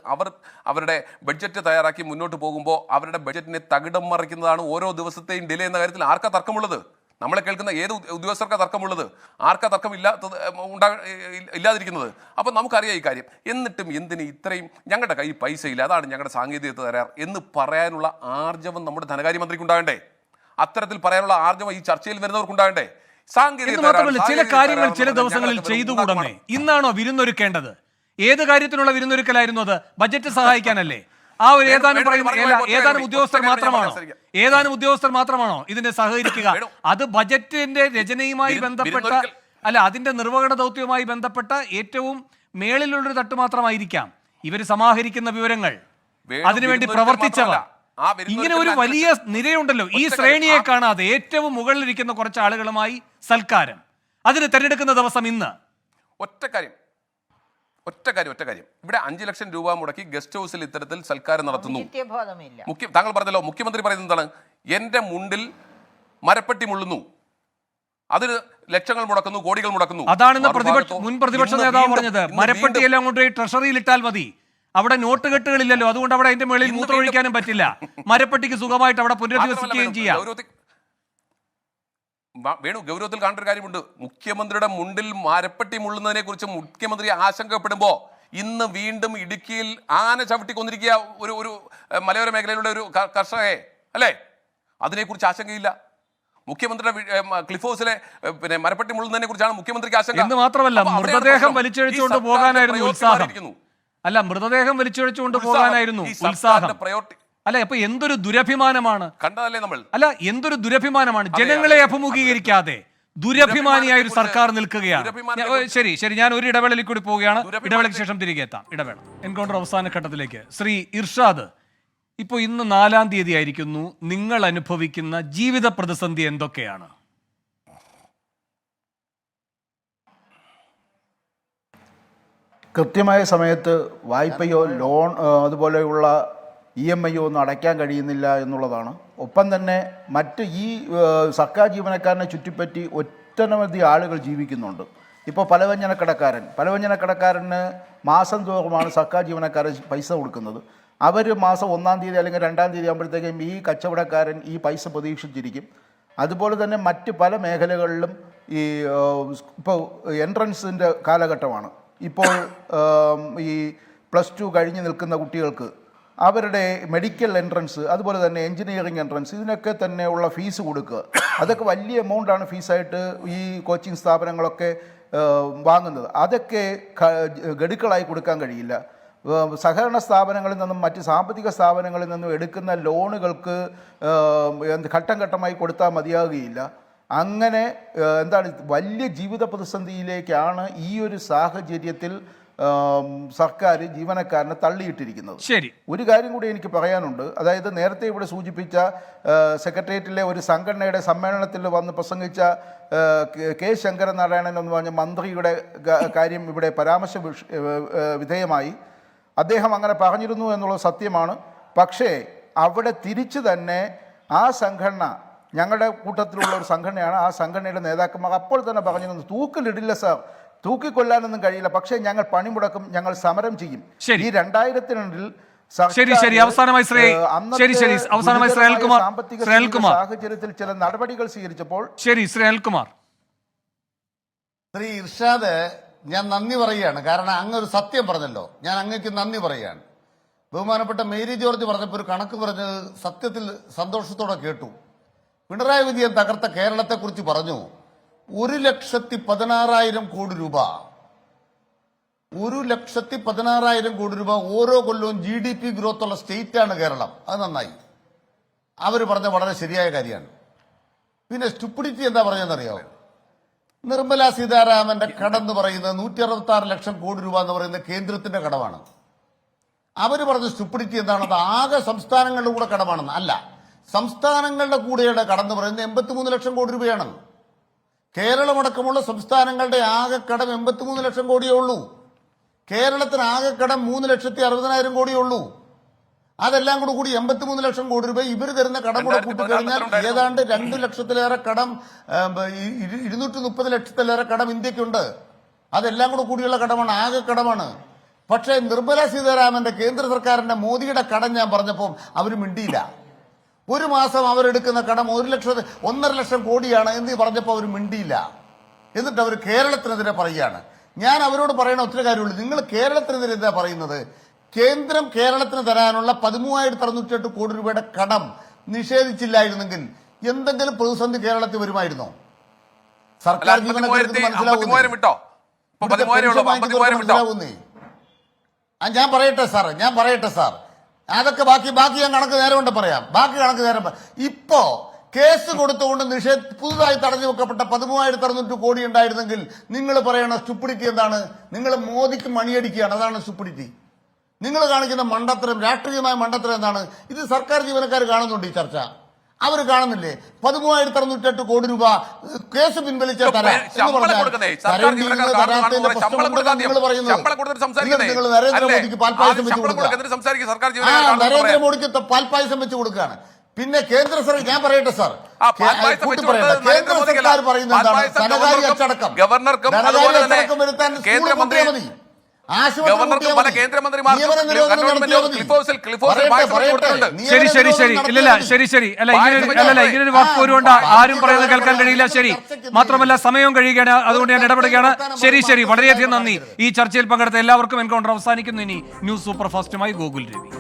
അവരുടെ ബഡ്ജറ്റ് തയ്യാറാക്കി മുന്നോട്ട് പോകുമ്പോൾ അവരുടെ ബഡ്ജറ്റിനെ തകിടം മറിക്കുന്നതാണ് ഓരോ ദിവസത്തെയും ഡിലേ എന്ന കാര്യത്തിൽ ആർക്കാ തർക്കമുള്ളത്? നമ്മളെ കേൾക്കുന്ന ഏത് ഉദ്യോഗസ്ഥർക്കാ തർക്കമുള്ളത്? ആർക്കാ തർക്കം ഇല്ലാതിരിക്കുന്നത്? അപ്പം നമുക്കറിയാം ഈ കാര്യം. എന്നിട്ടും എന്തിന് ഇത്രയും ഞങ്ങളുടെ കയ്യിൽ പൈസ ഇല്ല, അതാണ് ഞങ്ങളുടെ സാങ്കേതിക തകരാർ എന്ന് പറയാനുള്ള ആർജവം നമ്മുടെ ധനകാര്യമന്ത്രിക്ക് ഉണ്ടാകണ്ടേ? അത്തരത്തിൽ പറയാനുള്ള ആർജവം ഈ ചർച്ചയിൽ വരുന്നവർക്കുണ്ടാകണ്ടേ? ചില കാര്യങ്ങൾ ചില ദിവസങ്ങളിൽ ചെയ്തുകൂടന്നേ. ഇന്നാണോ വിരുന്നൊരുക്കേണ്ടത്? ഏത് കാര്യത്തിനുള്ള വിരുന്നൊരുക്കലായിരുന്നു അത്? ബജറ്റ് സഹായിക്കാനല്ലേ? ആ ഒരു ഏതാനും ഉദ്യോഗസ്ഥർ മാത്രമാണോ ഇതിനെ സഹകരിക്കുക? അത് ബജറ്റിന്റെ രചനയുമായി ബന്ധപ്പെട്ട, അല്ല, അതിന്റെ നിർവഹണ ദൗത്യവുമായി ബന്ധപ്പെട്ട ഏറ്റവും മേളിലുള്ളൊരു തട്ട് മാത്രമായിരിക്കാം ഇവർ സമാഹരിക്കുന്ന വിവരങ്ങൾ, അതിനുവേണ്ടി പ്രവർത്തിച്ചവർ. ഇങ്ങനെ ഒരു വലിയ നിരയുണ്ടല്ലോ. ഈ ശ്രേണിയെ കാണാതെ ഏറ്റവും മുകളിലിരിക്കുന്ന കുറച്ച് ആളുകളുമായി സൽക്കാരം, അതിന് തെരഞ്ഞെടുക്കുന്ന ദിവസം ഇന്ന്. ഒറ്റ കാര്യം, ഇവിടെ 5 ലക്ഷം രൂപ മുടക്കി ഗസ്റ്റ് ഹൗസിൽ ഇത്തരത്തിൽ സൽക്കാരം നടത്തുന്നു. താങ്കൾ പറഞ്ഞല്ലോ, മുഖ്യമന്ത്രി പറയുന്നത് എന്താണ്? എന്റെ മുണ്ടിൽ മരപ്പെട്ടി മുള്ളുന്നു, അതിന് ലക്ഷങ്ങൾ മുടക്കുന്നു, കോടികൾ മുടക്കുന്നു. അതാണെന്ന് മുൻ പ്രതിപക്ഷ നേതാവ് പറഞ്ഞത്. മരപ്പെട്ടിയെല്ലാം കൊണ്ടുപോയി ട്രഷറിയിൽ ഇട്ടാൽ മതി, അവിടെ നോട്ട് കെട്ടുകളില്ലല്ലോ, അതുകൊണ്ട് അവിടെ അതിന്റെ മേളിൽ മൂത്രമൊഴിക്കാനും പറ്റില്ല. മരപ്പെട്ടിക്ക് സുഖമായിട്ട് അവിടെ പുനരധിവസിക്കുകയും ചെയ്യാം. വേണു, ഗൗരവത്തിൽ കാണേണ്ട ഒരു കാര്യമുണ്ട്. മുഖ്യമന്ത്രിയുടെ മുണ്ടിൽ മരപ്പെട്ടി മുള്ളുന്നതിനെ കുറിച്ച് മുഖ്യമന്ത്രി ആശങ്കപ്പെടുമ്പോ ഇന്ന് വീണ്ടും ഇടുക്കിയിൽ ആന ചവിട്ടി കൊന്നിരിക്കുക ഒരു മലയോര മേഖലയിലുള്ള ഒരു കർഷകയെ, അല്ലേ? അതിനെക്കുറിച്ച് ആശങ്കയില്ല. മുഖ്യമന്ത്രിയുടെ ക്ലിഫ് ഹൗസിലെ പിന്നെ മരപ്പട്ടി മുള്ളുന്നതിനെ കുറിച്ചാണ് മുഖ്യമന്ത്രിക്ക് ആശങ്ക. എന്ന് മാത്രമല്ല, മൃതദേഹം വലിച്ചഴിച്ചുകൊണ്ട് പോകാനായിരുന്നു ഉത്സാഹം. അല്ല, മൃതദേഹം വലിച്ചഴിച്ചുകൊണ്ട് പോകാനായിരുന്നു ഉത്സാഹം. അല്ല, അപ്പൊ എന്തൊരു ദുരഭിമാനമാണ് കണ്ടതല്ലേ നമ്മൾ. അല്ല, എന്തൊരു ദുരഭിമാനമാണ്. ജനങ്ങളെ അഭിമുഖീകരിക്കാതെ ദുരഭിമാനിയായ ഒരു സർക്കാർ നിൽക്കുകയാണ്. ശരി ശരി, ഞാൻ ഒരു ഇടവേളയിൽ കൂടി പോവുകയാണ്. ഇടവേളയ്ക്ക് ശേഷം തിരികെ എത്താം. ഇടവേള. എൻകൗണ്ടർ അവസാന ഘട്ടത്തിലേക്ക്. ശ്രീ ഇർഷാദ്, ഇപ്പോൾ ഇന്ന് 4-ാം തീയതി ആയിരിക്കുന്നു. നിങ്ങൾ അനുഭവിക്കുന്ന ജീവിത പ്രതിസന്ധി എന്തൊക്കെയാണ്? കൃത്യമായ സമയത്ത് വായ്പയോ ലോൺ അതുപോലെയുള്ള EMI ഒന്നും അടയ്ക്കാൻ കഴിയുന്നില്ല എന്നുള്ളതാണ്. ഒപ്പം തന്നെ മറ്റ് ഈ സർക്കാർ ജീവനക്കാരനെ ചുറ്റിപ്പറ്റി ഒട്ടനവധി ആളുകൾ ജീവിക്കുന്നുണ്ട്. ഇപ്പോൾ പലവ്യഞ്ജനക്കടക്കാരന് മാസം തോറുമാണ് സർക്കാർ ജീവനക്കാരൻ പൈസ കൊടുക്കുന്നത്. അവർ മാസം 1-ാം തീയതി അല്ലെങ്കിൽ 2-ാം തീയതി ആകുമ്പോഴത്തേക്കും ഈ കച്ചവടക്കാരൻ ഈ പൈസ പ്രതീക്ഷിച്ചിരിക്കും. അതുപോലെ തന്നെ മറ്റ് പല മേഖലകളിലും ഈ ഇപ്പോൾ എൻട്രൻസിൻ്റെ കാലഘട്ടമാണ്. ഇപ്പോൾ ഈ +2 കഴിഞ്ഞ് നിൽക്കുന്ന കുട്ടികൾക്ക് അവരുടെ മെഡിക്കൽ എൻട്രൻസ്, അതുപോലെ തന്നെ എഞ്ചിനീയറിംഗ് എൻട്രൻസ്, ഇതിനൊക്കെ തന്നെ ഉള്ള ഫീസ് കൊടുക്കുക. അതൊക്കെ വലിയ എമൗണ്ടാണ് ഫീസായിട്ട് ഈ കോച്ചിങ് സ്ഥാപനങ്ങളൊക്കെ വാങ്ങുന്നത്. അതൊക്കെ ഗഡുക്കളായി കൊടുക്കാൻ കഴിയില്ല. സഹകരണ സ്ഥാപനങ്ങളിൽ നിന്നും മറ്റ് സാമ്പത്തിക സ്ഥാപനങ്ങളിൽ നിന്നും എടുക്കുന്ന ലോണുകൾക്ക് ഘട്ടം ഘട്ടമായി കൊടുത്താൽ മതിയാകുകയില്ല. അങ്ങനെ വലിയ ജീവിത പ്രതിസന്ധിയിലേക്കാണ് ഈ ഒരു സാഹചര്യത്തിൽ സർക്കാർ ജീവനക്കാരനെ തള്ളിയിട്ടിരിക്കുന്നത്. ശരി, ഒരു കാര്യം കൂടി എനിക്ക് പറയാനുണ്ട്. അതായത് നേരത്തെ ഇവിടെ സൂചിപ്പിച്ച സെക്രട്ടേറിയറ്റിലെ ഒരു സംഘടനയുടെ സമ്മേളനത്തിൽ വന്ന് പ്രസംഗിച്ച കെ ശങ്കരനാരായണൻ എന്ന് പറഞ്ഞ മന്ത്രിയുടെ കാര്യം ഇവിടെ പരാമർശ വിധേയമായി. അദ്ദേഹം അങ്ങനെ പറഞ്ഞിരുന്നു എന്നുള്ളത് സത്യമാണ്. പക്ഷേ അവിടെ തിരിച്ചു തന്നെ ആ സംഘടന, ഞങ്ങളുടെ കൂട്ടത്തിലുള്ള ഒരു സംഘടനയാണ്, ആ സംഘടനയുടെ നേതാക്കന്മാർ അപ്പോൾ തന്നെ പറഞ്ഞിരുന്നു, തൂക്കിലിടില്ല സാർ, തൂക്കിക്കൊല്ലാനൊന്നും കഴിയില്ല, പക്ഷേ ഞങ്ങൾ പണിമുടക്കും, ഞങ്ങൾ സമരം ചെയ്യും. ഈ 2002 സാഹചര്യത്തിൽ ചില നടപടികൾ സ്വീകരിച്ചപ്പോൾ. ശരി, ശ്രീ അനിൽകുമാർ. ശ്രീ ഇർഷാദ്, ഞാൻ നന്ദി പറയുകയാണ്. കാരണം അങ്ങൊരു സത്യം പറഞ്ഞല്ലോ, ഞാൻ അങ്ങേക്ക് നന്ദി പറയുകയാണ്. ബഹുമാനപ്പെട്ട മേരി ജോർജ് പറഞ്ഞപ്പോൾ ഒരു കണക്ക് പറഞ്ഞത് സത്യത്തിൽ സന്തോഷത്തോടെ കേട്ടു. പിണറായി വിജയൻ തകർത്ത കേരളത്തെക്കുറിച്ച് പറഞ്ഞു. 1,16,000 കോടി രൂപ, 1,16,000 കോടി രൂപ ഓരോ കൊല്ലവും GDP ഗ്രോത്ത് ഉള്ള സ്റ്റേറ്റാണ് കേരളം. അത് നന്നായി. അവർ പറഞ്ഞ വളരെ ശരിയായ കാര്യമാണ്. പിന്നെ സ്റ്റുപ്പിഡിറ്റി എന്താ പറഞ്ഞതെന്നറിയാമോ? നിർമ്മല സീതാരാമന്റെ കടം എന്ന് പറയുന്നത് 166 ലക്ഷം കോടി രൂപ എന്ന് പറയുന്നത് കേന്ദ്രത്തിന്റെ കടമാണ്. അവർ പറഞ്ഞ സ്റ്റുപ്പിഡിറ്റി എന്താണ്? അത് ആകെ സംസ്ഥാനങ്ങളുടെ കൂടെ കടമാണെന്ന്. അല്ല, സംസ്ഥാനങ്ങളുടെ കൂടെയുടെ കടം എന്ന് പറയുന്നത് 83 ലക്ഷം കോടി രൂപയാണ്. കേരളമടക്കമുള്ള സംസ്ഥാനങ്ങളുടെ ആകെ കടം 83 ലക്ഷം കോടിയേ ഉള്ളൂ. കേരളത്തിന് ആകെ കടം 3,60,000 കോടിയേ ഉള്ളൂ. അതെല്ലാം കൂടി 83 ലക്ഷം കോടി രൂപ ഇവർ തരുന്ന കടം കൂടെ കൂട്ടിക്കഴിഞ്ഞാൽ ഏതാണ്ട് 2 ലക്ഷത്തിലേറെ കടം, 230 ലക്ഷത്തിലേറെ കടം ഇന്ത്യക്കുണ്ട്. അതെല്ലാം കൂടിയുള്ള കടമാണ്, ആകെ കടമാണ്. പക്ഷേ നിർമ്മല സീതാരാമന്റെ കേന്ദ്ര സർക്കാരിന്റെ മോദിയുടെ കടം ഞാൻ പറഞ്ഞപ്പോൾ അവർ മിണ്ടിയില്ല. ഒരു മാസം അവരെടുക്കുന്ന കടം 1,00,000 ലക്ഷം കോടിയാണ് എന്ന് പറഞ്ഞപ്പോൾ അവർ മിണ്ടിയില്ല. എന്നിട്ട് അവർ കേരളത്തിനെതിരെ പറയുകയാണ്. ഞാൻ അവരോട് പറയണ ഒത്തിരി കാര്യമുള്ളൂ. നിങ്ങൾ കേരളത്തിനെതിരെ എന്താ പറയുന്നത്? കേന്ദ്രം കേരളത്തിന് തരാനുള്ള 13,608 കോടി രൂപയുടെ കടം നിഷേധിച്ചില്ലായിരുന്നെങ്കിൽ എന്തെങ്കിലും പ്രതിസന്ധി കേരളത്തിൽ വരുമായിരുന്നോ? സർക്കാർ ജീവനക്കാർക്ക് മനസ്സിലാവുന്നേ. ഞാൻ പറയട്ടെ സാർ, അതൊക്കെ ബാക്കി ഞാൻ കണക്ക് നേരം കൊണ്ട് പറയാം. ബാക്കി കണക്ക് നേരം ഇപ്പോ കേസ് കൊടുത്തുകൊണ്ട് പുതുതായി തടഞ്ഞു വെക്കപ്പെട്ട 13,608 കോടി ഉണ്ടായിരുന്നെങ്കിൽ നിങ്ങൾ പറയണ സ്റ്റുപ്പിഡിറ്റി എന്താണ്? നിങ്ങൾ മോദിക്ക് മണിയടിക്കുകയാണ്, അതാണ് സ്റ്റുപ്പിഡിറ്റി. നിങ്ങൾ കാണിക്കുന്ന മണ്ടത്തരം, രാഷ്ട്രീയമായ മണ്ടത്തരം എന്താണ്? ഇത് സർക്കാർ ജീവനക്കാർ കാണുന്നുണ്ട് ഈ ചർച്ച. അവർ കാണുന്നില്ലേ? 13,608 കോടി രൂപ കേസ് പിൻവലിച്ച തരാം എന്ന് പറഞ്ഞാൽ നിങ്ങൾ നരേന്ദ്രമോദിക്ക് പാൽപ്പായസം വെച്ച് കൊടുക്കുക. നരേന്ദ്രമോദിക്ക് പാൽപ്പായസം വെച്ച് കൊടുക്കുകയാണ്. പിന്നെ കേന്ദ്ര സർക്കാർ, ഞാൻ പറയട്ടെ സാർ, കേന്ദ്ര സർക്കാർ പറയുന്നത് എന്താണ്? ധനകാര്യ അച്ചടക്കം വരുത്താൻ സ്കൂൾ പൂട്ടിയാൽ മതി. ആശുപത്രി ഗവർണർക്കും പൂട്ടിയാൽ പല മതി. കേന്ദ്രമന്ത്രിമാർക്കും നിയമന നിരോധനം കന്റോൺമെന്റ് നടത്തിയാൽ മതി. ക്ലിഫ് ഹൗസിൽ പറയട്ടെ, പായസം പറയട്ടെ. കൊടുത്തിട്ടുണ്ട്. നിയമന ശരി ശരി ശരി നിരോധനം ഇല്ലല്ല നടത്തിയാൽ ശരി ശരി അല്ല പായസം ഇങ്ങനൊരു വാക്പോരുകൊണ്ട് ആരും പറയുന്നത് കേൾക്കാൻ കഴിയില്ല. ശരി, മാത്രമല്ല സമയം കഴിയുകയാണ്, അതുകൊണ്ട് ഞാൻ ഇടപെടുകയാണ്. ശരി, വളരെയധികം നന്ദി. ഈ ചർച്ചയിൽ പങ്കെടുത്ത എല്ലാവർക്കും എൻകൗണ്ടർ അവസാനിക്കുന്നു. ഇനി ന്യൂസ് സൂപ്പർ ഫാസ്റ്റുമായി ഗോകുൽ രവി.